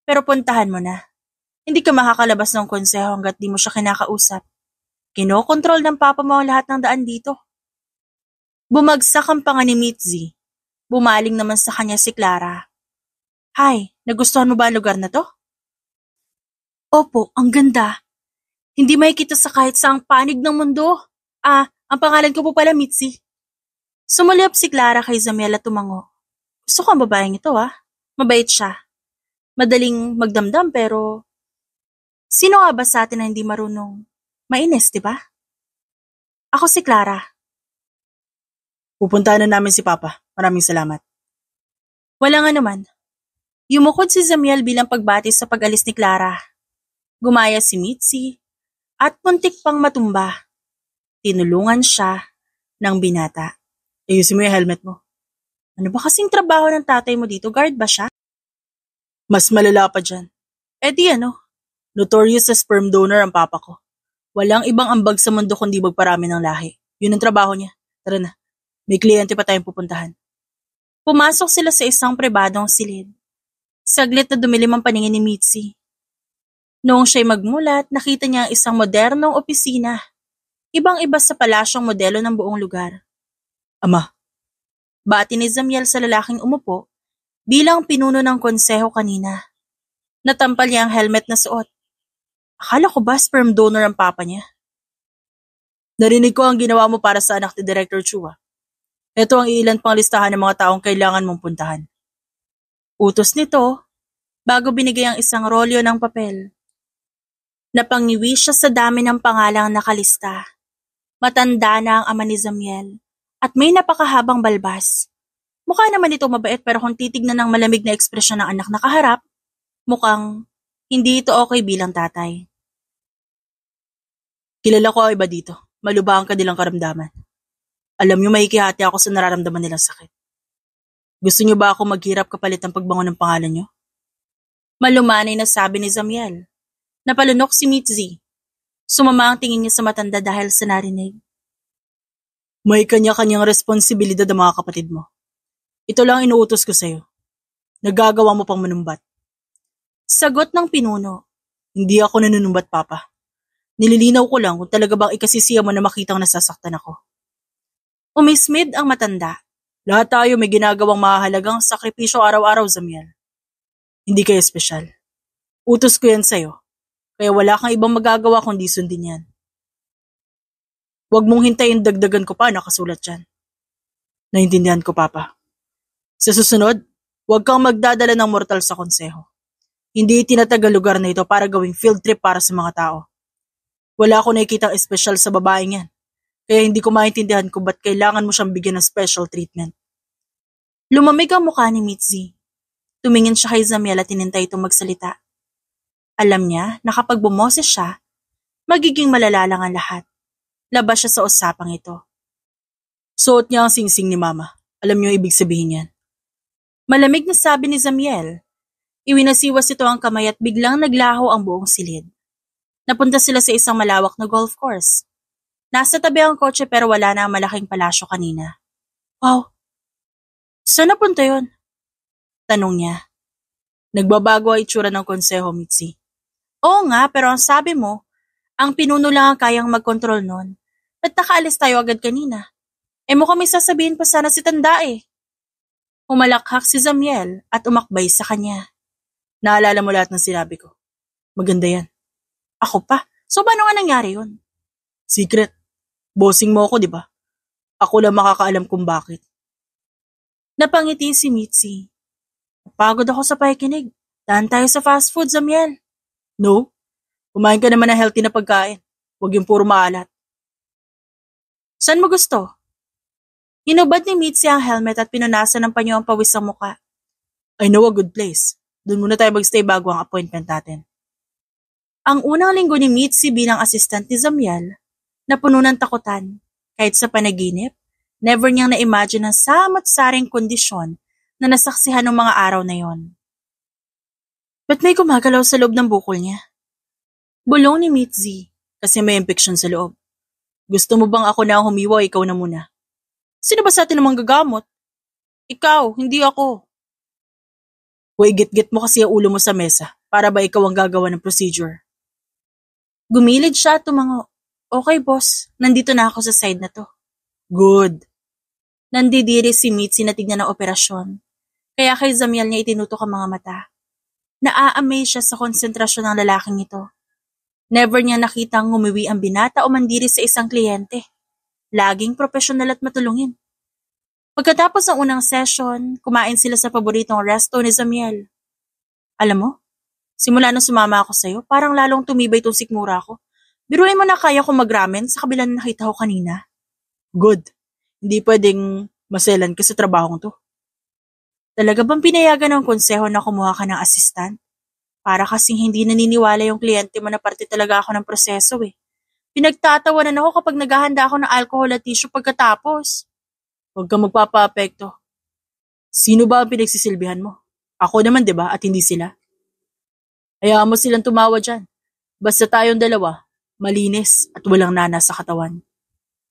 pero puntahan mo na. Hindi ka makakalabas ng konseho hanggat di mo siya kinakausap. Kinokontrol ng papa mo ang lahat ng daan dito. Bumagsak ang panga ni Mitzi. Bumaling naman sa kanya si Clara. Hi, nagustuhan mo ba ang lugar na to? Opo, ang ganda. Hindi makikita sa kahit saang panig ng mundo. Ang pangalan ko po pala Mitzi. Sumulyap si Clara kay Zamiel at tumango. Gusto ko ang babaeng ito Mabait siya. Madaling magdamdam pero sino nga ba sa atin na hindi marunong mainis, di ba? Ako si Clara. Pupuntahan na namin si Papa. Maraming salamat. Wala nga naman. Yumukod si Zamiel bilang pagbati sa pag-alis ni Clara. Gumaya si Mitzi at muntik pang matumba. Tinulungan siya ng binata. Ayusin mo yung helmet mo. Ano ba kasing trabaho ng tatay mo dito? Guard ba siya? Mas malala pa dyan. Di notorious sa sperm donor ang papa ko. Walang ibang ambag sa mundo kundi magparami ng lahi. Yun ang trabaho niya. Tara na, may kliyente pa tayong pupuntahan. Pumasok sila sa isang pribadong silid. Saglit na dumilim ang paningin ni Mitzi. Noong siya'y magmulat, nakita niya ang isang modernong opisina. Ibang-iba sa palasyong modelo ng buong lugar. Ama. Bati ni Zamiel sa lalaking umupo bilang pinuno ng konseho kanina. Natampal niya ang helmet na suot. Akala ko ba sperm donor ang papa niya? Narinig ko ang ginawa mo para sa anak ni Director Chua. Ito ang iilan pang listahan ng mga taong kailangan mong puntahan. Utos nito, bago binigay ang isang rolyo ng papel. Napangiwi siya sa dami ng pangalang nakalista. Matanda na ang ama ni Zamiel at may napakahabang balbas. Mukha naman ito mabait pero kung titignan ng malamig na ekspresyon ng anak na kaharap, mukhang hindi ito okay bilang tatay. Kilala ko ang iba dito. Malubha ang kanilang karamdaman. Alam niyo mahikihati ako sa nararamdaman nilang sakit. Gusto niyo ba ako maghirap kapalit ng pagbango ng pangalan niyo? Malumanay na sabi ni Zamiel. Napalunok si Mitzi. Sumama ang tingin niya sa matanda dahil sa narinig. May kanya-kanyang responsibilidad ang mga kapatid mo. Ito lang inuutos ko sa'yo. Nagagawa mo pang manumbat. Sagot ng pinuno. Hindi ako nanunumbat, Papa. Nililinaw ko lang kung talaga bang ikasisiya mo na makitang nasasaktan ako. Umismid ang matanda. Lahat tayo may ginagawang mahalagang sakripisyo araw-araw, Zamiel. Hindi kayo espesyal. Utos ko yan sa'yo. Kaya wala kang ibang magagawa kundi sundin yan. Huwag mong hintayin dagdagan ko pa, nakasulat yan. Naintindihan ko, Papa. Sa susunod, huwag kang magdadala ng mortal sa konseho. Hindi itinatag ang lugar na ito para gawing field trip para sa mga tao. Wala ako nakikitang espesyal sa babaeng yan. Kaya hindi ko maintindihan kung ba't kailangan mo siyang bigyan ng special treatment. Lumamig ang mukha ni Mitzi. Tumingin siya kay Zamiel at tinintay itong magsalita. Alam niya na kapag bumoses siya, magiging malala lang ang lahat. Labas siya sa usapang ito. Suot niya ang singsing ni Mama. Alam niyo ibig sabihin yan. Malamig na sabi ni Zamiel. Iwinasiwas ito ang kamay at biglang naglaho ang buong silid. Napunta sila sa isang malawak na golf course. Nasa tabi ang kotse pero wala na ang malaking palasyo kanina. Wow, saan napunta yun? Tanong niya. Nagbabago ang itsura ng konseho, Mitzi. Oo nga, pero ang sabi mo, ang pinuno lang ang kayang magkontrol nun. Ba't nakaalis tayo agad kanina? Mukhang may sasabihin pa sana si Tanda eh. Humalakhak si Zamiel at umakbay sa kanya. Naalala mo lahat ng sinabi ko. Maganda yan. Ako pa? So paano nga nangyari yun? Secret. Bossing mo ako, di ba? Ako lang makakaalam kung bakit. Napangiti si Mitzi. Napagod ako sa pakikinig. Daan tayo sa fast food, Zamiel. No? Kumain ka naman ng healthy na pagkain. Huwag yung puro maalat. Saan mo gusto? Hinubad ni Mitzi ang helmet at pinunasan ng panyo ang pawis sa muka. I know a good place. Doon muna tayo magstay bago ang appointment natin. Ang unang linggo ni Mitzi bilang assistant ni Zamiel, na puno ng takutan. Kahit sa panaginip, never niyang na-imagine ang samot-saring kondisyon na nasaksihan ng mga araw na yon. Ba't may gumagalaw sa loob ng bukol niya? Bulong ni Mitzi, kasi may infection sa loob. Gusto mo bang ako na ang humiwa o ikaw na muna? Sino ba sa atin namang gagamot? Ikaw, hindi ako. Huwag git-git mo kasi ang ulo mo sa mesa para ba ikaw ang gagawa ng procedure? Gumilid siya at tumango. Okay boss, nandito na ako sa side na to. Good. Nandidiri si Mitzi na tignan ng operasyon. Kaya kay Zamiel niya itinutok ang mga mata. Naa-amaze siya sa konsentrasyon ng lalaking ito. Never niya nakitang ngumiwi ang binata o mandiri sa isang kliyente. Laging profesional at matulungin. Pagkatapos ng unang session, kumain sila sa paboritong resto ni Zamiel. Alam mo, simula nung sumama ako sa'yo, parang lalong tumibay itong sikmura ko. Biruin mo na kaya kong mag-ramen sa kabila na nakita ko kanina. Good. Hindi pwedeng maselan ka sa trabahong to. Talaga bang pinayagan ng konseho na kumuha ka ng assistant? Para kasing hindi naniniwala yung kliyente mo na parte talaga ako ng proseso eh. Pinagtatawanan ako kapag naghahanda ako ng alcohol at tissue pagkatapos. Huwag kang magpapa-apekto. Sino ba ang pinagsisilbihan mo? Ako naman, 'di ba? At hindi sila. Hayaan mo silang tumawa dyan. Basta tayong dalawa, malinis at walang nana sa katawan.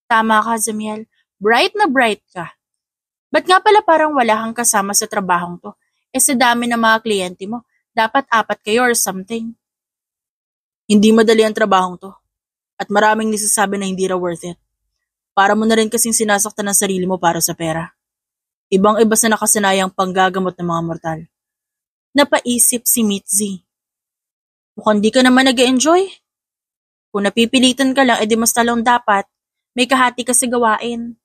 Tama ka, Zamiel. Bright na bright ka. Ba't nga pala parang wala kang kasama sa trabahong to? Sa dami ng mga kliyente mo, dapat 4 kayo or something. Hindi madali ang trabahong to. At maraming nisasabi na hindi raw worth it. Para mo na rin kasing sinasaktan ng sarili mo para sa pera. Ibang-iba sa nakasanayang panggagamot ng mga mortal. Napaisip si Mitzi. Mukhang di ka naman nag-enjoy. Kung napipilitan ka lang, edi mas talong dapat. May kahati ka sa gawain.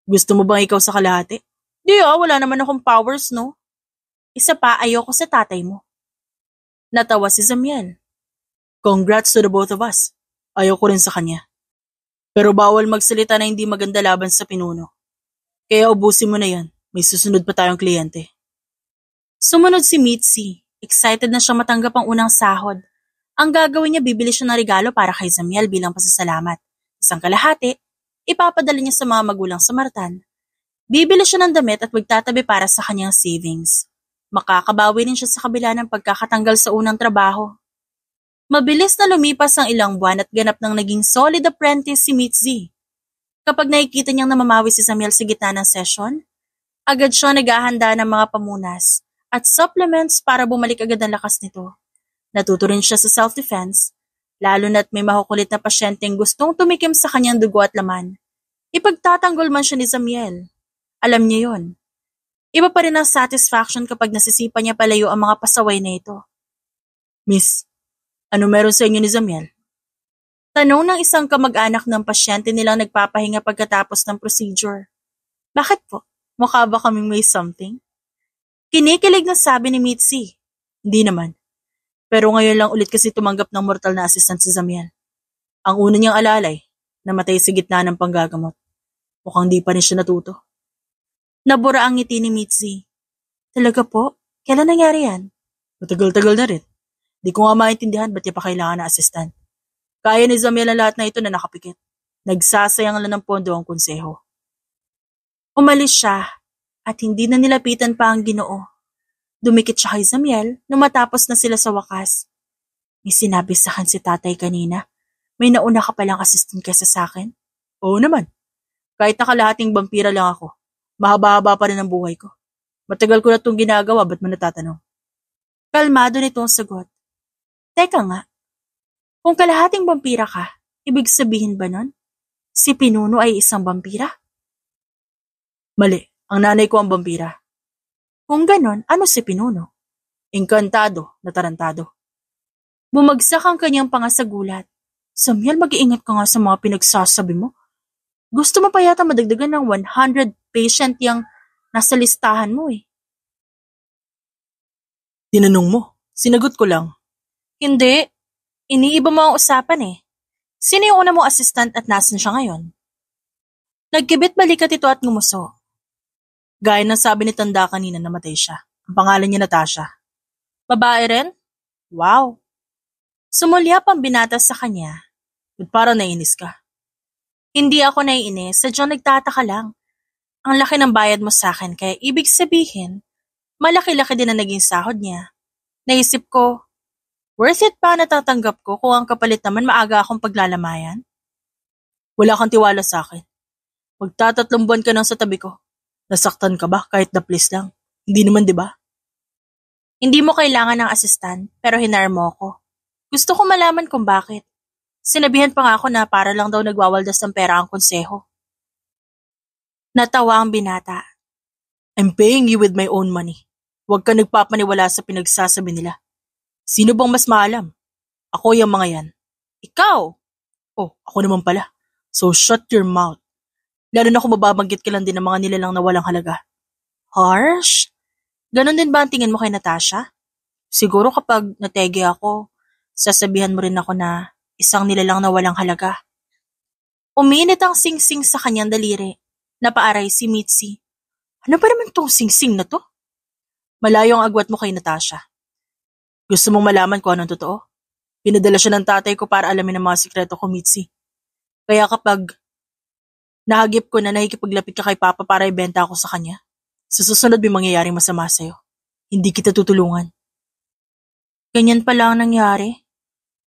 Gusto mo bang ikaw sa kalahati? Di wala naman akong powers, no? Isa pa, ayoko sa tatay mo. Natawa si Zamiel. Congrats to the both of us. Ayoko rin sa kanya. Pero bawal magsalita na hindi maganda laban sa pinuno. Kaya ubusin mo na yan. May susunod pa tayong kliyente. Sumunod si Mitzi. Excited na siya matanggap ang unang sahod. Ang gagawin niya, bibili siya ng regalo para kay Zamiel bilang pasasalamat. Isang kalahati, ipapadala niya sa mga magulang sa Martan. Bibili siya ng damit at magtatabi para sa kanyang savings. Makakabawi rin siya sa kabila ng pagkakatanggal sa unang trabaho. Mabilis na lumipas ang ilang buwan at ganap ng naging solid apprentice si Mitzi. Kapag nakikita niyang namamawi si Zamiel sa gitna ng session, agad siya naghahanda ng mga pamunas at supplements para bumalik agad ang lakas nito. Natuto rin siya sa self-defense, lalo na't may makukulit na pasyenteng gustong tumikim sa kanyang dugo at laman. Ipagtatanggol man siya ni Zamiel. Alam niya yon. Iba pa rin ang satisfaction kapag nasisipa niya palayo ang mga pasaway na ito. Miss, ano meron sa inyo ni Zamiel? Tanong ng isang kamag-anak ng pasyente nilang nagpapahinga pagkatapos ng procedure. Bakit po? Mukha ba kaming may something? Kinikilig na sabi ni Mitzi. Hindi naman. Pero ngayon lang ulit kasi tumanggap ng mortal na assistant si Zamiel. Ang una niyang alalay, namatay sa gitna ng panggagamot. Mukhang di pa rin siya natuto. Nabura ang ngiti ni Mitzi. Talaga po? Kailan nangyari yan? Matagal-tagal na rin. Di ko nga maintindihan ba't niya pa kailangan na assistant. Kaya ni Zamiel ang lahat na ito na nakapikit. Nagsasayang lang ng pondo ang konseho. Umalis siya at hindi na nilapitan pa ang Ginoo. Dumikit siya kay Zamiel nung matapos na sila sa wakas. May sinabi sa akin si tatay kanina. May nauna ka palang assistant kaysa sa akin? Oo naman. Kahit nakalahating vampira lang ako, mahaba-haba pa rin ang buhay ko. Matagal ko na itong ginagawa, ba't mo natatanong? Kalmado nitong sagot. Teka nga, kung kalahating vampira ka, ibig sabihin ba nun? Si Pinuno ay isang vampira? Mali, ang nanay ko ang vampira. Kung ganon, ano si Pinuno? Engkantado na tarantado. Bumagsak ang kanyang panga sa gulat. Zamiel, mag-iingat ka nga sa mga pinagsasabi mo. Gusto mo pa yata madagdagan ng 100 patient yung nasa listahan mo eh. Tinanong mo, sinagot ko lang. Hindi, iniiba mo ang usapan eh. Sino yung una mong assistant at nasan siya ngayon? Nagkibit balikat ito at ngumuso. Gaya ng sabi ni Tanda kanina, namatay siya. Ang pangalan niya Natasha. Babae rin? Wow. Sumulyap ang binata sa kanya. Ba't parang nainis ka? Hindi ako naiinis, sadyang nagtataka lang. Ang laki ng bayad mo sa akin, kaya ibig sabihin, malaki-laki din ang naging sahod niya. Naisip ko, worth it pa natatanggap ko kung ang kapalit naman maaga akong paglalamayan? Wala kang tiwala sa akin. Magtatatlong buwan ka nang sa tabi ko. Nasaktan ka ba kahit na please lang? Hindi naman, di ba? Hindi mo kailangan ng assistant, pero hinar mo ako. Gusto ko malaman kung bakit. Sinabihan pa nga ako na para lang daw nagwawaldas ng pera ang konseho. Natawa ang binata. I'm paying you with my own money. Huwag ka nagpapaniwala sa pinagsasabi nila. Sino bang mas maalam? Ako yung mga yan. Ikaw? Oh, ako naman pala. So shut your mouth. Lalo na kung mababanggit ka lang din ng mga nilalang na walang halaga. Harsh? Ganon din ba ang tingin mo kay Natasha? Siguro kapag natege ako, sasabihan mo rin ako na isang nilalang na walang halaga. Uminit ang singsing sa kanyang daliri. Napaaray si Mitzi. Ano ba naman tong singsing na to? Malayo ang agwat mo kay Natasha. Gusto mong malaman kung anong totoo? Pinadala siya ng tatay ko para alamin ang mga sikreto ko, Mitzi. Kaya kapag nahagip ko na nakikipaglapit ka kay Papa para ibenta ako sa kanya, sa susunod may mangyayaring masama sa'yo. Hindi kita tutulungan. Ganyan pala ang nangyari?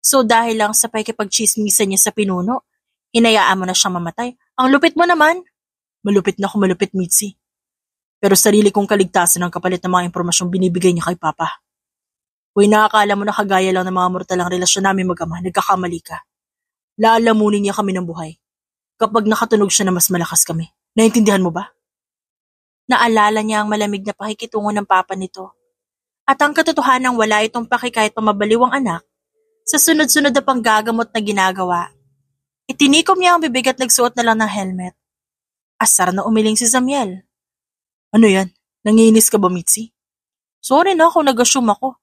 So dahil lang sa pakikipagchismisan niya sa Pinuno, hinayaan mo na siyang mamatay. Ang lupit mo naman. Malupit na ako, malupit, Mitzi. Pero sarili kong kaligtasan ang kapalit ng mga impormasyong binibigay niya kay Papa. Kung nakakala mo na kagaya lang ng mga mortal ang relasyon namin mag-ama, nagkakamali ka. Laalamunin niya kami ng buhay. Kapag nakatunog siya na mas malakas kami. Naintindihan mo ba? Naalala niya ang malamig na pakikitungo ng papa nito. At ang katotohanang wala itong paki kahit pamabaliw ang anak, sa sunod-sunod na panggagamot na ginagawa. Itinikom niya ang bibig at nagsuot na lang ng helmet. Asar na umiling si Zamiel. Ano yan? Nangiinis ka ba, Mitzi? Sorry na kung nag-assume ako.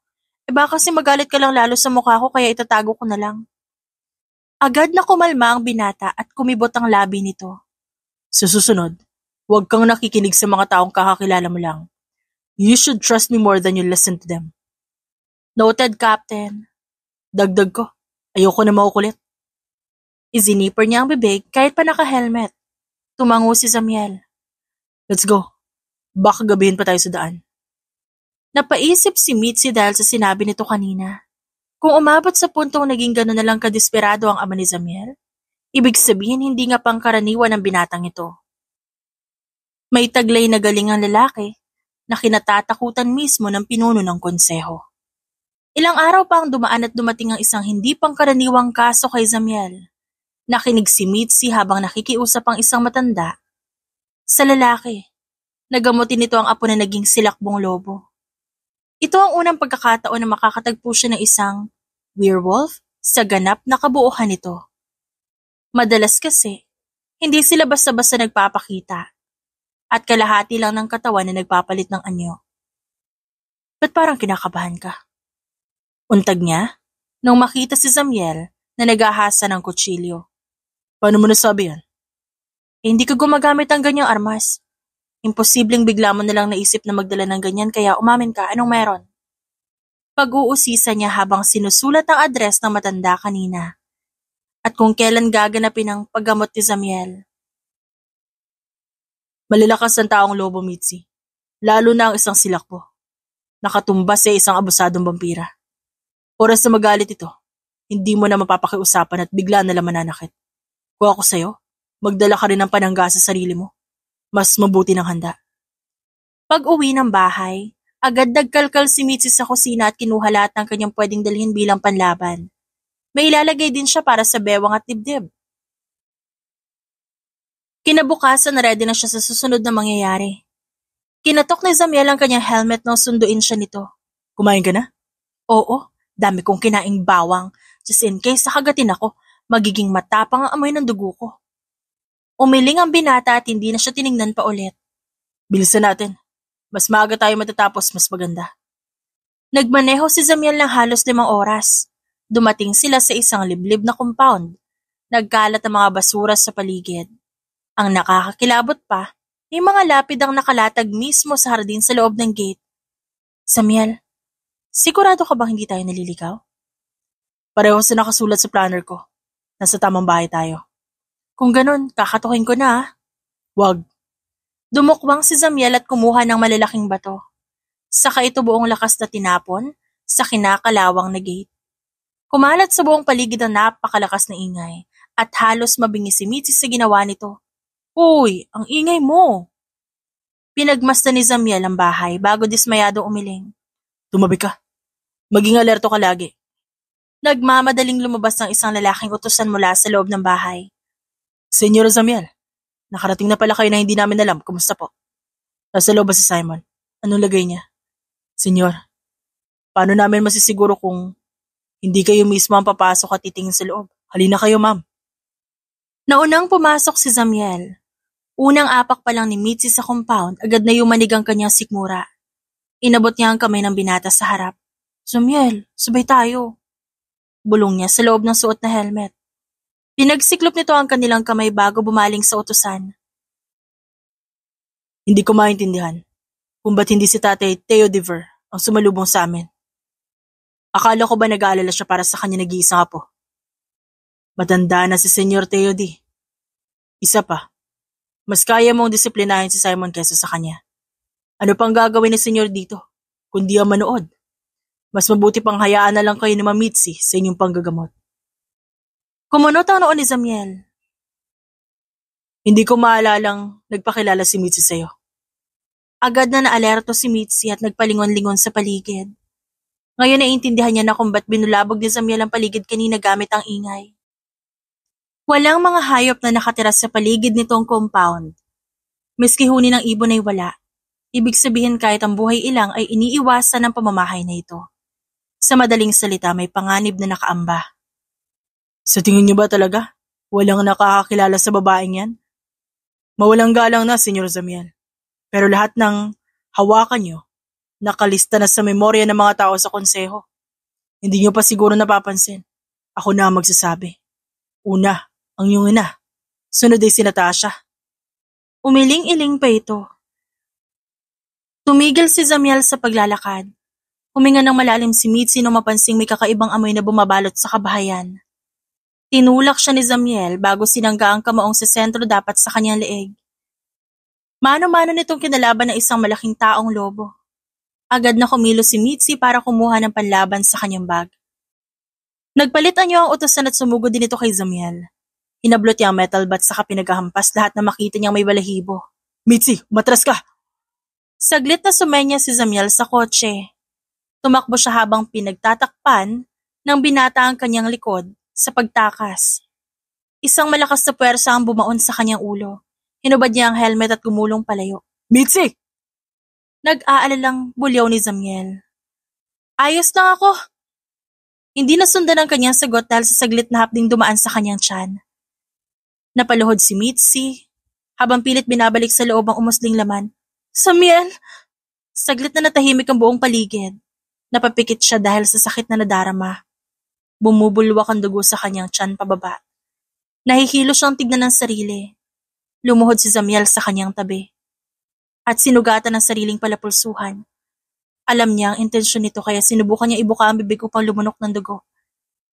Baka kasi magalit ka lang lalo sa mukha ko kaya itatago ko na lang. Agad na kumalma ang binata at kumibot ang labi nito. Sa susunod, huwag kang nakikinig sa mga taong kakakilala mo lang. You should trust me more than you listen to them. Noted, Captain. Dagdag ko, ayoko na makukulit. Izinipper niya ang bibig kahit pa naka-helmet. Tumango si Zamiel. Let's go. Baka gabihin pa tayo sa daan. Napaisip si Mitzi dahil sa sinabi nito kanina. Kung umabot sa puntong naging gano'n na lang kadesperado ang ama ni Zamiel, ibig sabihin hindi nga pangkaraniwan ang binatang ito. May taglay na galing ang lalaki na kinatatakutan mismo ng pinuno ng konseho. Ilang araw pa ang dumaan at dumating ang isang hindi pangkaraniwang kaso kay Zamiel. Nakinig si Mitzi habang nakikiusap ang isang matanda. Sa lalaki, nagamutin nito ang apo na naging silakbong lobo. Ito ang unang pagkakataon na makakatagpo siya ng isang werewolf sa ganap na kabuuhan nito. Madalas kasi, hindi sila basta-basta nagpapakita at kalahati lang ng katawan na nagpapalit ng anyo. Ba't parang kinakabahan ka? Untag niya nung makita si Zamiel na naghahasa ng kutsilyo. Paano mo nasabi yan? Hindi ka gumagamit ng ganyang armas. Imposibleng bigla mo nalang naisip na magdala ng ganyan kaya umamin ka, anong meron? Pag-uusisa niya habang sinusulat ang address ng matanda kanina. At kung kailan gaganapin ang paggamot ni Zamiel. Malalakas ang taong lobo, Mitzi. Lalo na ang isang silakbo. Nakatumbas sa isang abusadong vampira. Oras na magalit ito, hindi mo na mapapakiusapan at bigla na lang mananakit. Kung ako sa'yo, magdala ka rin ng panangga sa sarili mo. Mas mabuti ng handa. Pag-uwi ng bahay, agad nagkalkal si Mitzi sa kusina at kinuha lahat ng kanyang pwedeng dalhin bilang panlaban. May ilalagay din siya para sa bewang at dibdib. Kinabukasan ready na siya sa susunod na mangyayari. Kinatok ni Zamiel ang kanyang helmet nang sunduin siya nito. Kumain ka na? Oo, dami kong kinaing bawang. Just in case nakagatin ako, magiging matapang ang amoy ng dugo ko. Umiling ang binata at hindi na siya tiningnan pa ulit. Bilisan natin. Mas maaga tayo matatapos, mas maganda. Nagmaneho si Zamiel ng halos 5 oras. Dumating sila sa isang liblib na compound. Nagkalat ang mga basura sa paligid. Ang nakakakilabot pa, may mga lapid ang nakalatag mismo sa hardin sa loob ng gate. Zamiel, sigurado ka bang hindi tayo naliligaw? Pareho sa nakasulat sa planner ko. Nasa tamang bahay tayo. Kung ganun, kakatukin ko na. Wag. Dumukwang si Zamiel at kumuha ng malalaking bato. Saka ito buong lakas na tinapon sa kinakalawang na gate. Kumalat sa buong paligid ang napakalakas na ingay at halos mabingi si Mitzi sa ginawa nito. Uy, ang ingay mo! Pinagmasdan ni Zamiel ang bahay bago dismayado umiling. Tumabi ka. Maging alerto ka lagi. Nagmamadaling lumabas ng isang lalaking utusan mula sa loob ng bahay. Senyor Zamiel, nakarating na pala kayo na hindi namin alam. Kumusta po? Nasa loob ba si Simon? Anong lagay niya? Senyor, paano namin masisiguro kung hindi kayo mismo ang papasok at titingin sa loob? Halina kayo, ma'am. Naunang pumasok si Zamiel. Unang apak pa lang ni Mitzi sa compound, agad na yumanig ang kanyang sikmura. Inabot niya ang kamay ng binata sa harap. Zamiel, sabay tayo. Bulong niya sa loob ng suot na helmet. Pinagsiklop nito ang kanilang kamay bago bumaling sa utusan. Hindi ko maintindihan kung ba't hindi si Tatay Theodore ang sumalubong sa amin. Akala ko ba nag-aalala siya para sa kanya nag-iisang apo? Matanda na si Senyor Theodore. Isa pa, mas kaya mong disiplinahin si Simon kesa sa kanya. Ano pang gagawin ni Senyor dito, kundi ang manood? Mas mabuti pang hayaan na lang kayo ni Mamitsi sa inyong panggagamot. Kumunot ang noon ni Zamiel. Hindi ko maalalang nagpakilala si Mitzi sa'yo. Agad na naalerto si Mitzi at nagpalingon-lingon sa paligid. Ngayon naiintindihan niya na kung ba't binulabog ni Zamiel ang paligid kanina gamit ang ingay. Walang mga hayop na nakatira sa paligid nitong compound. Miski huni ng ibon ay wala. Ibig sabihin kahit ang buhay ilang ay iniiwasan ng pamamahay na ito. Sa madaling salita may panganib na nakaamba. Sa tingin niyo ba talaga? Walang nakakakilala sa babaeng yan? Mawalang galang na, Senyor Zamiel. Pero lahat ng hawakan niyo, nakalista na sa memorya ng mga tao sa konseho. Hindi niyo pa siguro napapansin. Ako na ang magsasabi. Una, ang iyong ina. Sunod ay si Natasha. Umiling-iling pa ito. Tumigil si Zamiel sa paglalakad. Huminga ng malalim si Mitzi nung mapansing may kakaibang amoy na bumabalot sa kabahayan. Tinulak siya ni Zamiel bago sinangga ang kamaong sa sentro dapat sa kanyang leeg. Mano-mano nitong kinalaban ng isang malaking taong lobo. Agad na kumilos si Mitzi para kumuha ng panlaban sa kanyang bag. Nagpalit niyo ang utusan at sumugod din ito kay Zamiel. Hinablot niya ang metal bat saka pinaghahampas lahat na makita niyang may balahibo. Mitzi, matras ka! Saglit na sumenya si Zamiel sa kotse. Tumakbo siya habang pinagtatakpan ng binata ang kanyang likod sa pagtakas. Isang malakas na puwersa ang bumaon sa kanyang ulo. Hinubad niya ang helmet at gumulong palayo. Mitzi! Nag-aalalang bulyaw ni Zamiel. Ayos lang ako. Hindi nasundan ang kanyang sagot dahil sa saglit na hapding dumaan sa kanyang tiyan. Napaluhod si Mitzi habang pilit binabalik sa loob ang umusling laman. Zamiel! Saglit na natahimik ang buong paligid. Napapikit siya dahil sa sakit na nadarama. Bumubulwak ang dugo sa kanyang tiyan pababa. Nahihilo siyang tignan ng sarili. Lumuhod si Zamiel sa kanyang tabi. At sinugatan ng sariling palapulsuhan. Alam niya ang intensyon nito kaya sinubukan niya ibuka ang bibig upang lumunok ng dugo.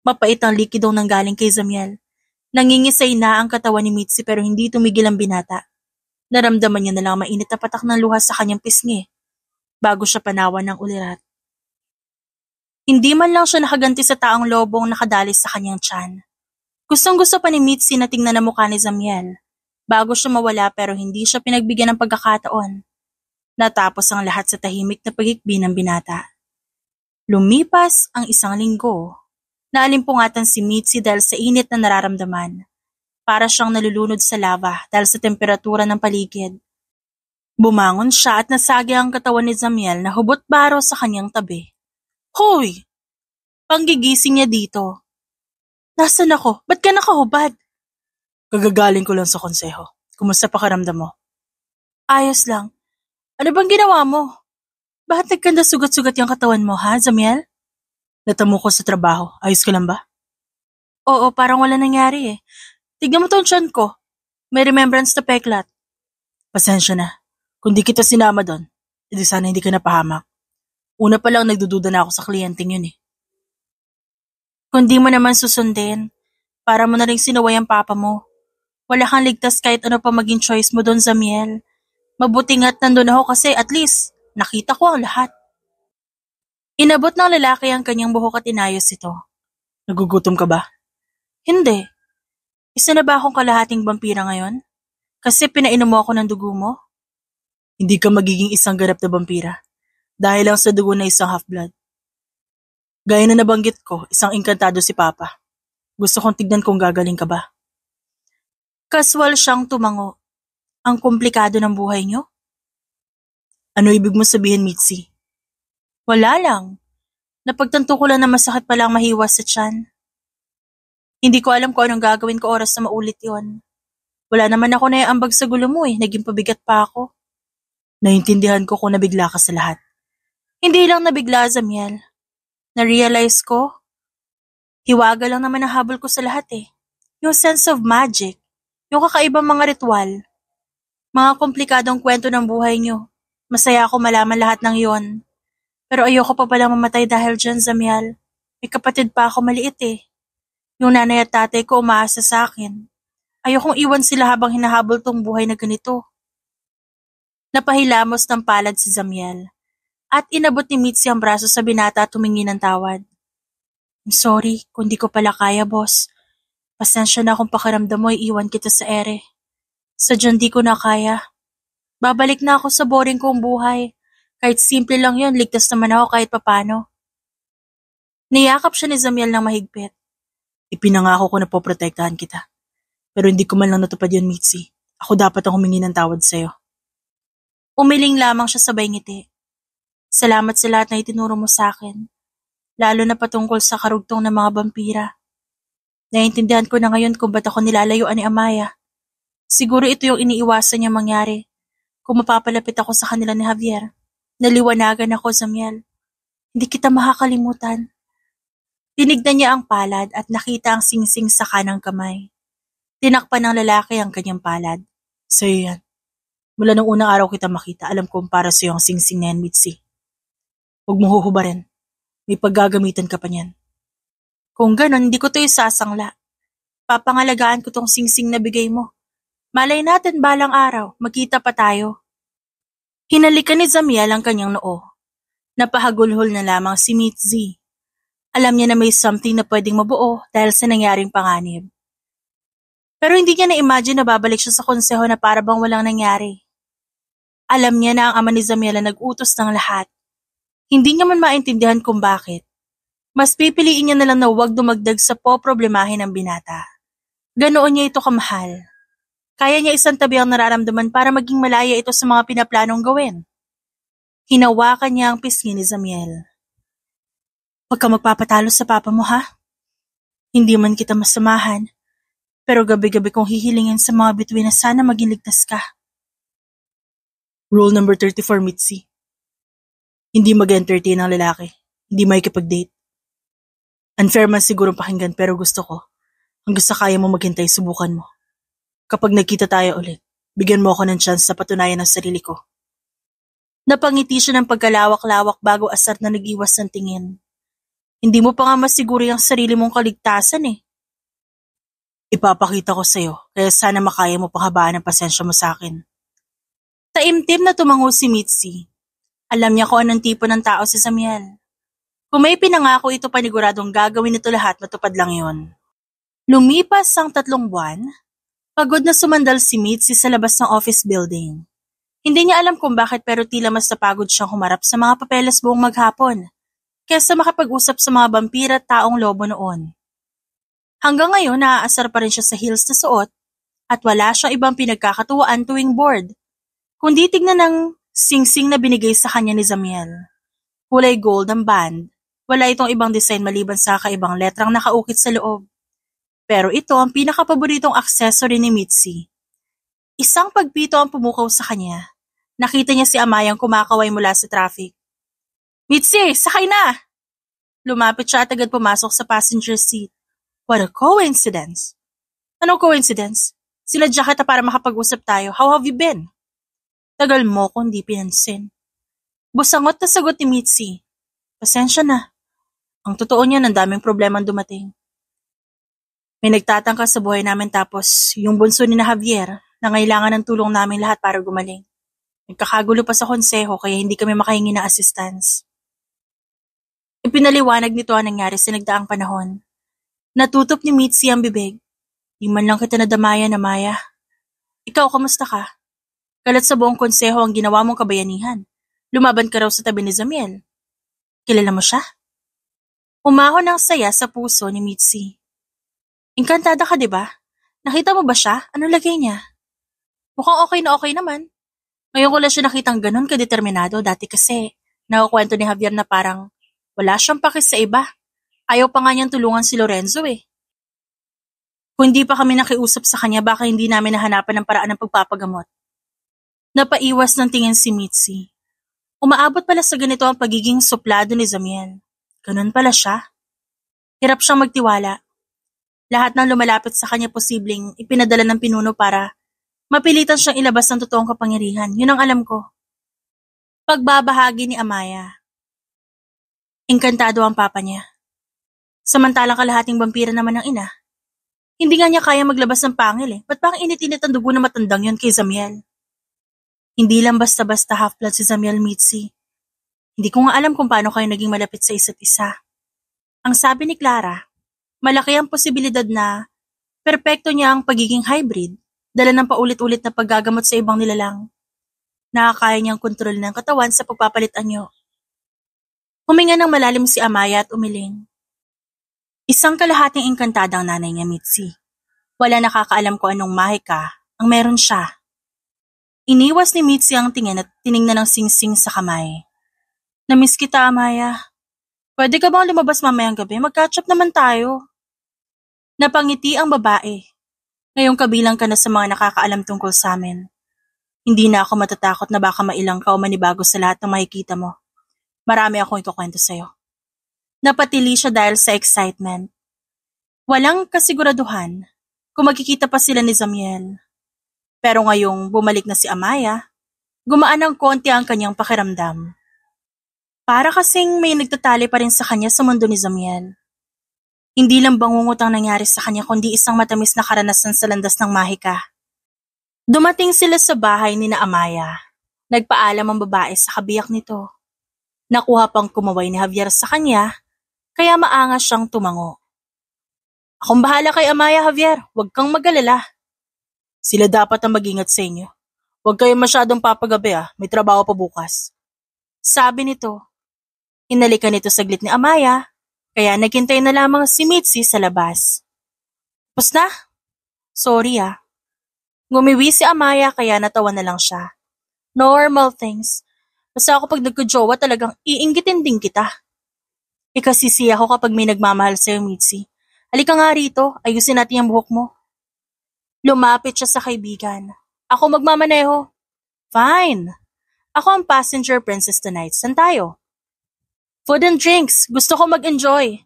Mapait ang likidong nanggaling kay Zamiel. Nangingisay na ang katawan ni Mitzi pero hindi tumigil ang binata. Naramdaman niya na lang mainit na patak ng luha sa kanyang pisngi bago siya panawan ng ulirat. Hindi man lang siya nakaganti sa taong lobong nakadalis sa kanyang tiyan. Gustong-gusto pa ni Mitzi na tingnan ang mukha ni Zamiel bago siya mawala pero hindi siya pinagbigyan ng pagkakataon. Natapos ang lahat sa tahimik na pagikbi ng binata. Lumipas ang 1 linggo. Naalimpungatan si Mitzi dahil sa init na nararamdaman. Para siyang nalulunod sa lava dahil sa temperatura ng paligid. Bumangon siya at nasagi ang katawan ni Zamiel na hubot-baro sa kanyang tabi. Hoy! Panggigising niya dito. Nasaan ako? Ba't ka nakahubad? Kagagaling ko lang sa konseho. Kumusta pakiramdam mo? Ayos lang. Ano bang ginawa mo? Bakit nagkanda sugat-sugat yung katawan mo, ha, Zamiel? Natamo ko sa trabaho. Ayos ka lang ba? Oo, parang wala nangyari eh. Tignan mo tong tiyan ko. May remembrance na peklat. Pasensya na. Kung di kita sinama doon, edi sana hindi ka napahamak. Una pa lang nagdududa na ako sa kliyenteng yun eh. Kung di mo naman susundin, para mo na rin sinuway ang papa mo. Wala kang ligtas kahit ano pa maging choice mo doon, Zamiel. Mabuti nga't nandun ako kasi at least nakita ko ang lahat. Inabot ng lalaki ang kanyang buhok at inayos ito. Nagugutom ka ba? Hindi. Isa na ba akong kalahating vampira ngayon? Kasi pinainom mo ako ng dugo mo? Hindi ka magiging isang ganap na vampira dahil lang sa dugo na isang half-blood. Gaya na nabanggit ko, isang engkantado si Papa. Gusto kong tignan kung gagaling ka ba. Kaswal siyang tumango. Ang komplikado ng buhay niyo? Ano ibig mo sabihin, Mitzi? Wala lang. Napagtanto ko lang na masakit palang mahiwas sa tiyan. Hindi ko alam kung anong gagawin ko oras na maulit yon. Wala naman ako naiambag sa gulo mo eh, naging pabigat pa ako. Naintindihan ko kung nabigla ka sa lahat. Hindi lang nabigla, Zamiel. Na-realize ko, hiwaga lang naman ang habol ko sa lahat eh. Yung sense of magic, yung kakaibang mga ritual, mga komplikadong kwento ng buhay niyo. Masaya ako malaman lahat ng yon. Pero ayoko pa palang mamatay dahil dyan, Zamiel. May kapatid pa ako maliit eh. Yung nanay at tatay ko umaasa sa akin. Ayokong iwan sila habang hinahabol tong buhay na ganito. Napahilamos ng palad si Zamiel. At inabot ni Mitzi ang braso sa binata at humingi ng tawad. I'm sorry kung di ko pala kaya, boss. Pasensya na kung pakiramdam mo iwan kita sa ere. Sadyang di ko na kaya. Babalik na ako sa boring kong buhay. Kahit simple lang yun, ligtas naman ako kahit papano. Niyakap siya ni Zamiel ng mahigpit. Ipinangako ko na poprotektahan kita. Pero hindi ko man lang natupad yun, Mitzi. Ako dapat ang humingi ng tawad sa'yo. Umiling lamang siya sabay ngiti. Salamat sa lahat na itinuro mo sa akin. Lalo na patungkol sa karugtong ng mga vampira. Naiintindihan ko na ngayon kung ba't ako nilalayuan ni Amaya. Siguro ito yung iniiwasan niya mangyari. Kung mapapalapit ako sa kanila ni Javier, naliwanagan ako, Zamiel. Hindi kita makakalimutan. Tinignan niya ang palad at nakita ang singsing sa kanang kamay. Tinakpan ng lalaki ang kanyang palad. Sa'yo yan. Mula nung unang araw kita makita, alam kong para sa'yo ang singsing na yan, Mitzi. Huwag mo huhubarin. May paggagamitan ka pa niyan. Kung ganon, hindi ko to isasangla. Papangalagaan ko tong singsing na bigay mo. Malay natin balang araw, magkita pa tayo. Hinalikan ni Zamiel ang kanyang noo. Napahagulhol na lamang si Mitzi. Alam niya na may something na pwedeng mabuo dahil sa nangyaring panganib. Pero hindi niya na-imagine na babalik siya sa konseho na para bang walang nangyari. Alam niya na ang ama ni Zamiel na nag-utos ng lahat. Hindi niya man maintindihan kung bakit. Mas pipiliin niya na lang na huwag dumagdag sa poproblemahin ng binata. Ganoon niya ito kamahal. Kaya niya isang tabi ang nararamdaman para maging malaya ito sa mga pinaplanong gawin. Hinawakan niya ang pisngi ni Zamiel. Huwag ka magpapatalo sa papa mo, ha? Hindi man kita masamahan, pero gabi-gabi kong hihilingin sa mga bituin na sana maging ligtas ka. Rule number 34, Mitzi. Hindi mag-entertain ang lalaki. Hindi makikipag-date. Unfair man siguro pakinggan pero gusto ko. Hanggang sa kaya mo maghintay, subukan mo. Kapag nagkita tayo ulit, bigyan mo ako ng chance sa patunayan ng sarili ko. Napangiti siya ng pagkalawak-lawak bago asar na nag-iwas ng tingin. Hindi mo pa nga masiguro yung sarili mong kaligtasan eh. Ipapakita ko sa'yo, kaya sana makaya mo pang habaan ang pasensya mo sa akin. Taimtim na tumango si Mitzi. Alam niya kung anong tipo ng tao si Zamiel. Kung may pinangako ito, paniguradong gagawin nito lahat, matupad lang yon. Lumipas ang 3 buwan, pagod na sumandal si Mitzi sa labas ng office building. Hindi niya alam kung bakit pero tila mas napagod siyang humarap sa mga papeles buong maghapon kaysa makapag-usap sa mga vampira at taong lobo noon. Hanggang ngayon, naaasar pa rin siya sa heels na suot at wala siyang ibang pinagkakatuwaan tuwing board, kundi tignan ng singsing na binigay sa kanya ni Zamiel. Kulay gold ang band. Wala itong ibang design maliban sa kaibang letrang nakaukit sa loob. Pero ito ang pinakapaboritong accessory ni Mitzi. Isang pagpito ang pumukaw sa kanya. Nakita niya si Amayang kumakaway mula sa traffic. "Mitzi, sakay na!" Lumapit siya at agad pumasok sa passenger seat. What a coincidence! Anong coincidence? Sinadya kita para makapag-usap tayo. How have you been? Tagal mo kung di pinansin. Busangot na sagot ni Mitzi. Pasensya na. Ang totoo niyan, ang daming problemang dumating. May nagtatangka sa buhay namin tapos yung bunso ni na Javier na ngailangan ng tulong namin lahat para gumaling. Nagkakagulo pa sa konseho kaya hindi kami makahingi ng assistance. Ipinaliwanag nito ang nangyari sa nagdaang panahon. Natutop ni Mitzi ang bibig. Di man lang kita nadamayan, Amaya. Ikaw, kamusta ka? Kalat sa buong konseho ang ginawa mong kabayanihan. Lumaban ka raw sa tabi ni Zamiel. Kilala mo siya? Umahon ng saya sa puso ni Mitzi. Engkantada ka, di ba? Nakita mo ba siya? Anong lagay niya? Mukhang okay naman. Ngayon ko lang siya nakitang ganun kadeterminado. Dati kasi, nakukwento ni Javier na parang wala siyang pakis sa iba. Ayaw pa nga niyang tulungan si Lorenzo eh. Kung hindi pa kami nakiusap sa kanya, baka hindi namin nahanapan ng paraan ng pagpapagamot. Napaiwas ng tingin si Mitzi. Umaabot pala sa ganito ang pagiging suplado ni Zamiel. Ganun pala siya. Hirap siyang magtiwala. Lahat ng lumalapit sa kanya posibleng ipinadala ng pinuno para mapilitan siyang ilabas ng totoong kapangyarihan. Yun ang alam ko. Pagbabahagi ni Amaya. Engkantado ang papa niya. Samantalang kalahating vampira naman ang ina. Hindi nga niya kaya maglabas ng pangil eh. Ba't pang init-init ang dugo na matandang yun kay Zamiel? Hindi lang basta-basta half-blood si Zamiel, Mitzi. Hindi ko nga alam kung paano kayo naging malapit sa isa't isa. Ang sabi ni Clara, malaki ang posibilidad na perpekto niya ang pagiging hybrid, dala ng paulit-ulit na paggagamot sa ibang nilalang. Nakakaya niyang kontrol ng katawan sa pagpapalit anyo. Huminga ng malalim si Amaya at umiling. Isang kalahating engkantada ang nanay niya, Mitzi. Wala nakakaalam kung anong mahika ang meron siya. Iniwas ni Mitzi ang tingin at tiningnan ng singsing sa kamay. Namiss kita, Amaya. Pwede ka bang lumabas mamayang gabi? Mag-catch up naman tayo. Napangiti ang babae. Ngayong kabilang ka na sa mga nakakaalam tungkol sa amin. Hindi na ako matatakot na baka mailang ka o manibago sa lahat ng makikita mo. Marami akong ikukwento sa'yo. Napatili siya dahil sa excitement. Walang kasiguraduhan kung magkikita pa sila ni Zamiel. Pero ngayong bumalik na si Amaya, gumaan ng konti ang kanyang pakiramdam. Para kasing may nagtatali pa rin sa kanya sa mundo ni Zamiel. Hindi lang bangungot ang nangyari sa kanya kundi isang matamis na karanasan sa landas ng mahika. Dumating sila sa bahay ni na Amaya. Nagpaalam ang babae sa kabiyak nito. Nakuha pang kumaway ni Javier sa kanya, kaya maangas siyang tumango. Akong bahala kay Amaya, Javier. Huwag kang mag-alala. Sila dapat ang mag-ingat sa inyo. Huwag kayong masyadong papagabi may trabaho pa bukas. Sabi nito. Hinalikan nito saglit ni Amaya, kaya naghintay na lamang si Mitzi sa labas. Tapos na? Sorry Ngumiwi si Amaya kaya natawa na lang siya. Normal things. Basta ako pag nagka-jowa talagang iinggitin din kita. Ikasisi ako kapag may nagmamahal sa'yo, Mitzi. Halika nga rito, ayusin natin ang buhok mo. Lumapit siya sa kaibigan. Ako magmamaneho. Fine. Ako ang passenger princess tonight. San tayo? Food and drinks. Gusto ko mag-enjoy.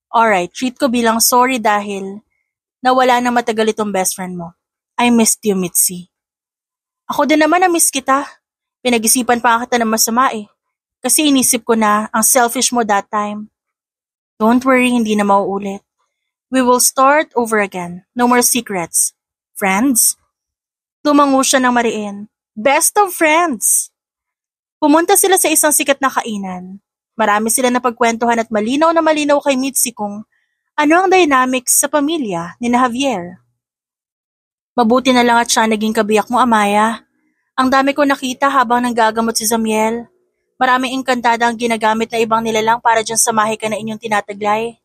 Alright, treat ko bilang sorry dahil nawala na matagal itong best friend mo. I missed you, Mitzi. Ako din naman na-miss kita. Pinag-isipan pa kita ng masama Kasi inisip ko na ang selfish mo that time. Don't worry, hindi na mauulit. We will start over again. No more secrets. Friends? Tumango siya ng mariin. Best of friends! Pumunta sila sa isang sikat na kainan. Marami sila napagkwentuhan at malinaw na malinaw kay Mitzi kung ano ang dynamics sa pamilya ni Javier. Mabuti na lang at siya naging kabiyak mo, Amaya. Ang dami ko nakita habang nanggagamot si Zamiel. Maraming engkantada ang ginagamit na ibang nilalang para dyan sa mahika na inyong tinataglay.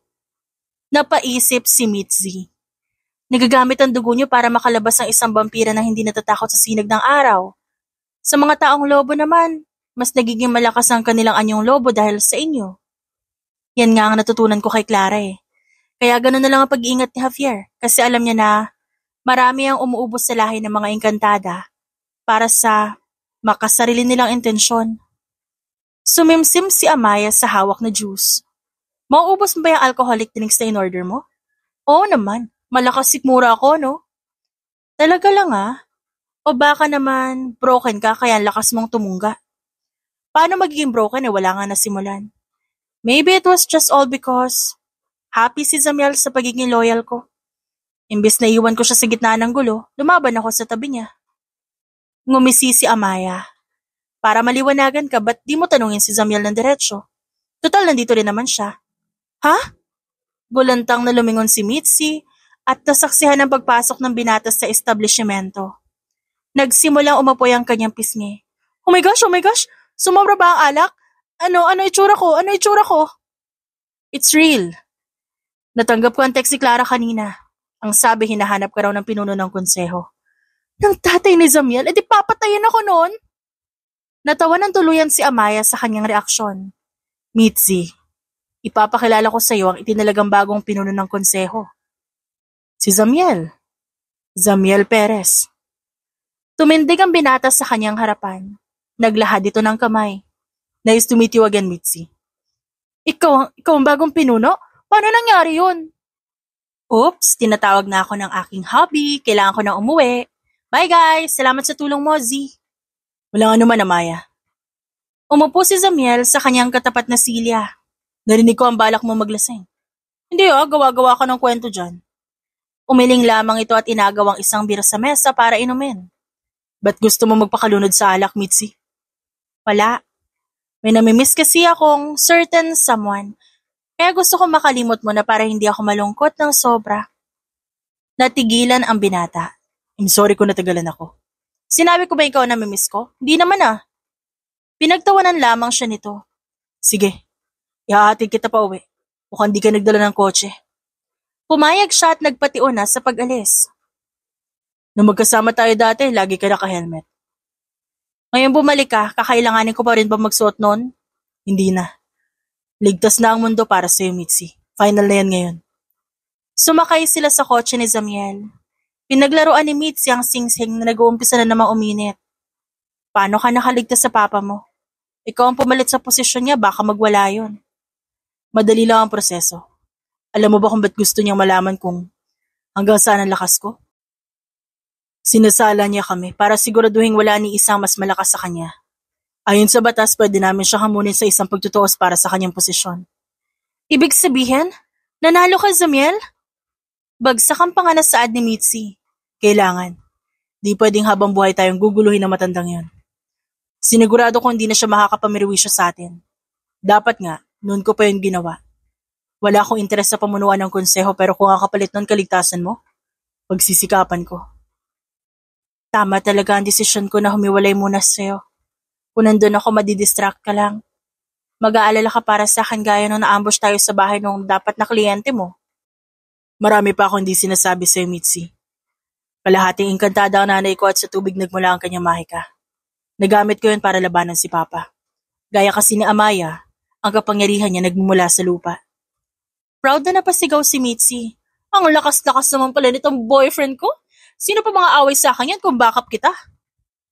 Napaisip si Mitzi. Nagagamit ang dugo niyo para makalabas ang isang vampira na hindi natatakot sa sinag ng araw. Sa mga taong lobo naman, mas nagiging malakas ang kanilang anyong lobo dahil sa inyo. Yan nga ang natutunan ko kay Clara eh. Kaya gano'n na lang ang pag-iingat ni Javier kasi alam niya na marami ang umuubos sa lahi ng mga engkantada para sa makasarili nilang intensyon. Sumimsim si Amaya sa hawak na juice. Mauubos mo ba yung alcoholic drinks na in-order mo? Oo naman, malakas sikmura ako, no? Talaga lang ah. O baka naman broken ka kaya lakas mong tumungga. Paano magiging broken wala nga nasimulan? Maybe it was just all because happy si Zamiel sa pagiging loyal ko. Imbis na iwan ko siya sa gitna ng gulo, lumaban ako sa tabi niya. Ngumisi si Amaya. Para maliwanagan ka, ba't di mo tanungin si Zamiel ng diretsyo? Total, nandito rin naman siya. Ha? Gulantang na lumingon si Mitzi at nasaksihan ang pagpasok ng binatas sa establishmento. Nagsimulang umapoy ang kanyang pisngi. Oh my gosh, sumobra ba ang alak? Ano itsura ko? It's real. Natanggap ko ang text ni Clara kanina. Ang sabi, hinahanap ka raw ng pinuno ng konseho. Ng tatay ni Zamiel, edi papatayin ako noon. Natawa ng tuluyan si Amaya sa kanyang reaksyon. Mitzi, ipapakilala ko sa iyo ang itinalagang bagong pinuno ng konseho. Si Zamiel. Zamiel Perez. Tumindig ang binata sa kanyang harapan. Naglahad ito ng kamay. Nice to meet you again, Mitzi. Ikaw ang bagong pinuno? Paano nangyari yun? Oops, tinatawag na ako ng aking hobby. Kailangan ko na umuwi. Bye guys, salamat sa tulong mo, Z. Walang anuman, Amaya. Umupo si Zamiel sa kanyang katapat na silya. Narinig ko ang balak mo maglasing. Hindi gawa-gawa ka ng kwento dyan. Umiling lamang ito at inagawang isang bira sa mesa para inumin. Ba't gusto mo magpakalunod sa alak, Mitzi? Wala. May namimiss kasi akong certain someone. Kaya gusto ko makalimot mo na para hindi ako malungkot ng sobra. Natigilan ang binata. I'm sorry kung natagalan ako. Sinabi ko ba ikaw na namimiss ko? Hindi naman ah. Pinagtawanan lamang siya nito. Sige, ihahatid kita pa uwi. Mukhang di ka nagdala ng kotse. Pumayag siya at nagpatiuna sa pag-alis. Nung magkasama tayo dati, lagi ka naka-helmet. Ngayon bumalik ka, kakailanganin ko pa rin ba magsuot noon? Hindi na. Ligtas na ang mundo para sa'yo, Mitzi. Final na yan ngayon. Sumakay sila sa kotse ni Zamiel. Pinaglaruan ni Mitzi ang singsing na nag-uumpisa na namang uminit. Paano ka nakaligtas sa papa mo? Ikaw ang pumalit sa posisyon niya, baka magwala yun. Madali lang ang proseso. Alam mo ba kung ba't gusto niyang malaman kung hanggang saan ang lakas ko? Sinasala niya kami para siguraduhin wala ni isang mas malakas sa kanya. Ayon sa batas, pwede namin siya hamunin sa isang pagtutuos para sa kanyang posisyon. Ibig sabihin, nanalo ka, Zamiel? Bagsak ang panganas saad ni Mitzi. Kailangan. Di pwedeng habang buhay tayong guguluhin ng matandang yon. Sinigurado ko hindi na siya makakapamirwisyo sa atin. Dapat nga, noon ko pa yun ginawa. Wala akong interes sa pamunuan ng konseho pero kung kakapalit nun kaligtasan mo, pagsisikapan ko. Tama talaga ang desisyon ko na humiwalay muna sa'yo. Kung nandun ako, madidistract ka lang. Mag-aalala ka para sa akin gaya nung naambush tayo sa bahay nung dapat na kliyente mo. Marami pa ako hindi sinasabi sa'yo, Mitzi. Kalahating engkantada ang nanay ko at sa tubig nagmula ang kanyang mahika. Nagamit ko yun para labanan si Papa. Gaya kasi ni Amaya, ang kapangyarihan niya nagmumula sa lupa. Proud na napasigaw si Mitzi. Ang lakas-lakas naman pala nitong boyfriend ko. Sino pa mga away sa akin yan kung backup kita?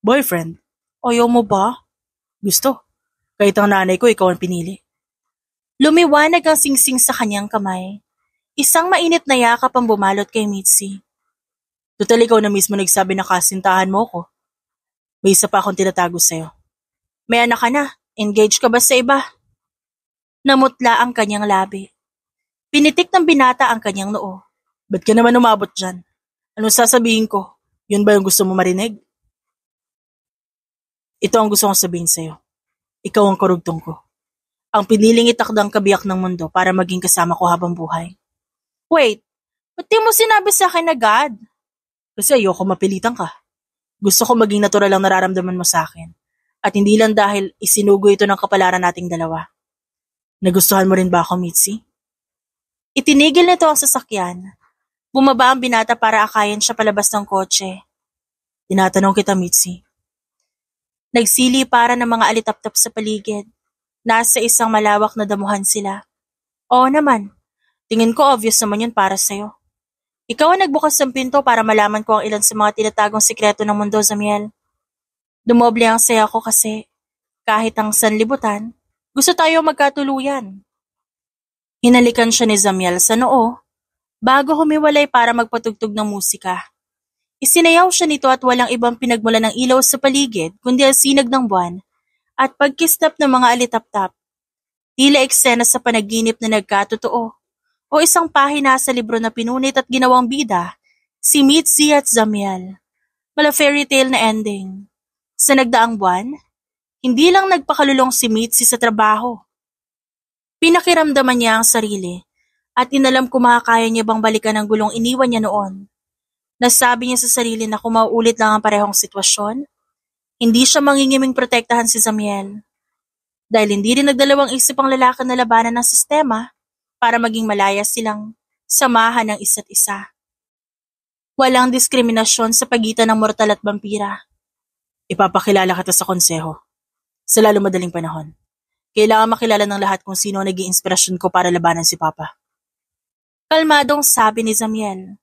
Boyfriend? Ayaw mo ba? Gusto. Kahit ang nanay ko, ikaw ang pinili. Lumiwanag ang singsing sa kanyang kamay. Isang mainit na yakap ang bumalot kay Mitzi. Total ikaw na mismo nagsabi na kasintahan mo ko. May isa pa akong tinatago sa'yo. May anak ka na. Engaged ka ba sa iba? Namutla ang kanyang labi. Pinitik ng binata ang kanyang noo. Ba't ka naman umabot dyan? Anong sasabihin ko? Yun ba yung gusto mo marinig? Ito ang gusto kong sabihin sa'yo. Ikaw ang karugtong ko. Ang piniling itakdang kabiyak ng mundo para maging kasama ko habang buhay. Wait, ba't di mo sinabi sa akin agad? Kasi ayoko mapilitan ka. Gusto ko maging natural ang nararamdaman mo sa akin. At hindi lang dahil isinugo ito ng kapalaran nating dalawa. Nagustuhan mo rin ba ako, Mitzi? Itinigil nito ang sasakyan. Bumaba ang binata para akayin siya palabas ng kotse. Tinatanong kita, Mitzi. Nagsili para ng mga alitaptap sa paligid. Nasa isang malawak na damuhan sila. Oo naman. Tingin ko obvious naman yun para sa'yo. Ikaw ang nagbukas ng pinto para malaman ko ang ilan sa mga tinatagong sikreto ng mundo, Zamiel. Dumoble ang saya ko kasi kahit ang sanlibutan, gusto tayo magkatuluyan. Hinalikan siya ni Zamiel sa noo bago humiwalay para magpatugtog ng musika. Isinayaw siya nito at walang ibang pinagmula ng ilaw sa paligid kundi ang sinag ng buwan at pagkistap ng mga alitaptap. Tila eksena sa panaginip na nagkatotoo o isang pahina sa libro na pinunit at ginawang bida, si Mitzi at Zamiel. Mala fairy tale na ending. Sa nagdaang buwan, hindi lang nagpakalulong si Mitzi sa trabaho. Pinakiramdaman niya ang sarili at inalam kung makakaya niya bang balikan ang gulong iniwan niya noon. Nasabi niya sa sarili na kung mauulit lang ang parehong sitwasyon, hindi siya mangingiming protektahan si Zamiel. Dahil hindi rin nagdalawang isip ang lalaki na labanan ng sistema para maging malaya silang samahan ng isa't isa. Walang diskriminasyon sa pagitan ng mortal at vampira. Ipapakilala kita sa konseho. Sa lalo madaling panahon. Kailangan makilala ng lahat kung sino ang naging inspirasyon ko para labanan si Papa. Kalmadong sabi ni Zamiel.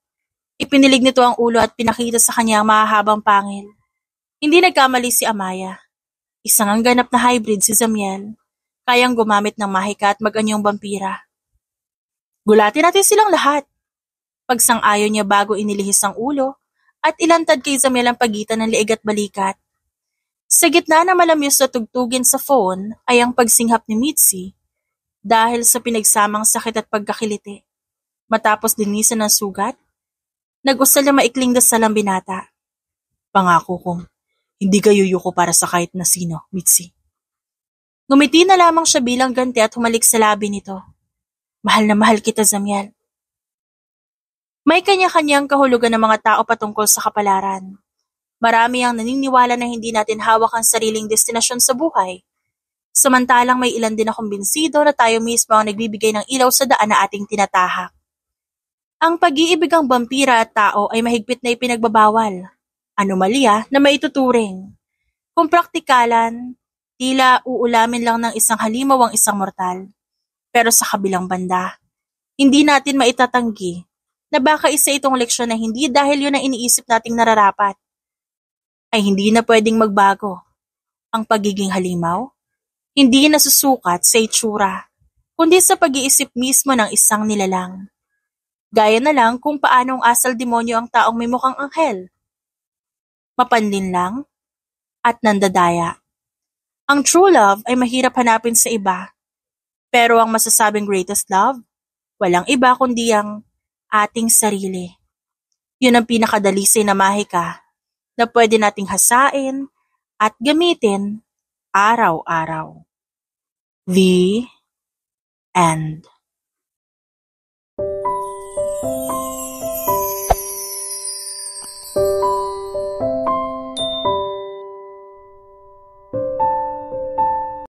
Ipinilig nito ang ulo at pinakita sa kanya ang mahahabang pangil. Hindi nagkamali si Amaya. Isang ang ganap na hybrid si Zamiel. Kayang gumamit ng mahika at mag-anyong vampira. Gulatin natin silang lahat. Pagsang-ayon niya bago inilihis ang ulo at ilantad kay Zamiel ang pagitan ng liig at balikat. Sa gitna na malamyos na tugtugin sa phone ay ang pagsinghap ni Mitzi dahil sa pinagsamang sakit at pagkakiliti. Matapos linisan ng sugat, nag-usal na maikling dasal ang binata. Pangako kong hindi ka yuyuko para sa kahit na sino, Mitzi. Ngumiti na lamang siya bilang ganti at humalik sa labi nito. Mahal na mahal kita, Zamiel. May kanya-kanyang kahulugan ng mga tao patungkol sa kapalaran. Marami ang naniniwala na hindi natin hawak ang sariling destinasyon sa buhay. Samantalang may ilan din na kumbinsido na tayo mismo ang nagbibigay ng ilaw sa daan na ating tinatahak. Ang pag-iibig ng vampira at tao ay mahigpit na ipinagbabawal. Anomalya na maituturing. Kung praktikalan, tila uulamin lang ng isang halimaw ang isang mortal. Pero sa kabilang banda, hindi natin maitatanggi na baka isa itong leksyon na hindi dahil yun ang iniisip nating nararapat, ay hindi na pwedeng magbago. Ang pagiging halimaw, hindi nasusukat sa itsura, kundi sa pag-iisip mismo ng isang nilalang. Gaya na lang kung paano ang asal demonyo ang taong may mukhang anghel. Mapanlin lang at nandadaya. Ang true love ay mahirap hanapin sa iba, pero ang masasabing greatest love, walang iba kundi ang ating sarili. Yun ang pinakadalisay na mahika na pwede nating hasain at gamitin araw-araw. The end.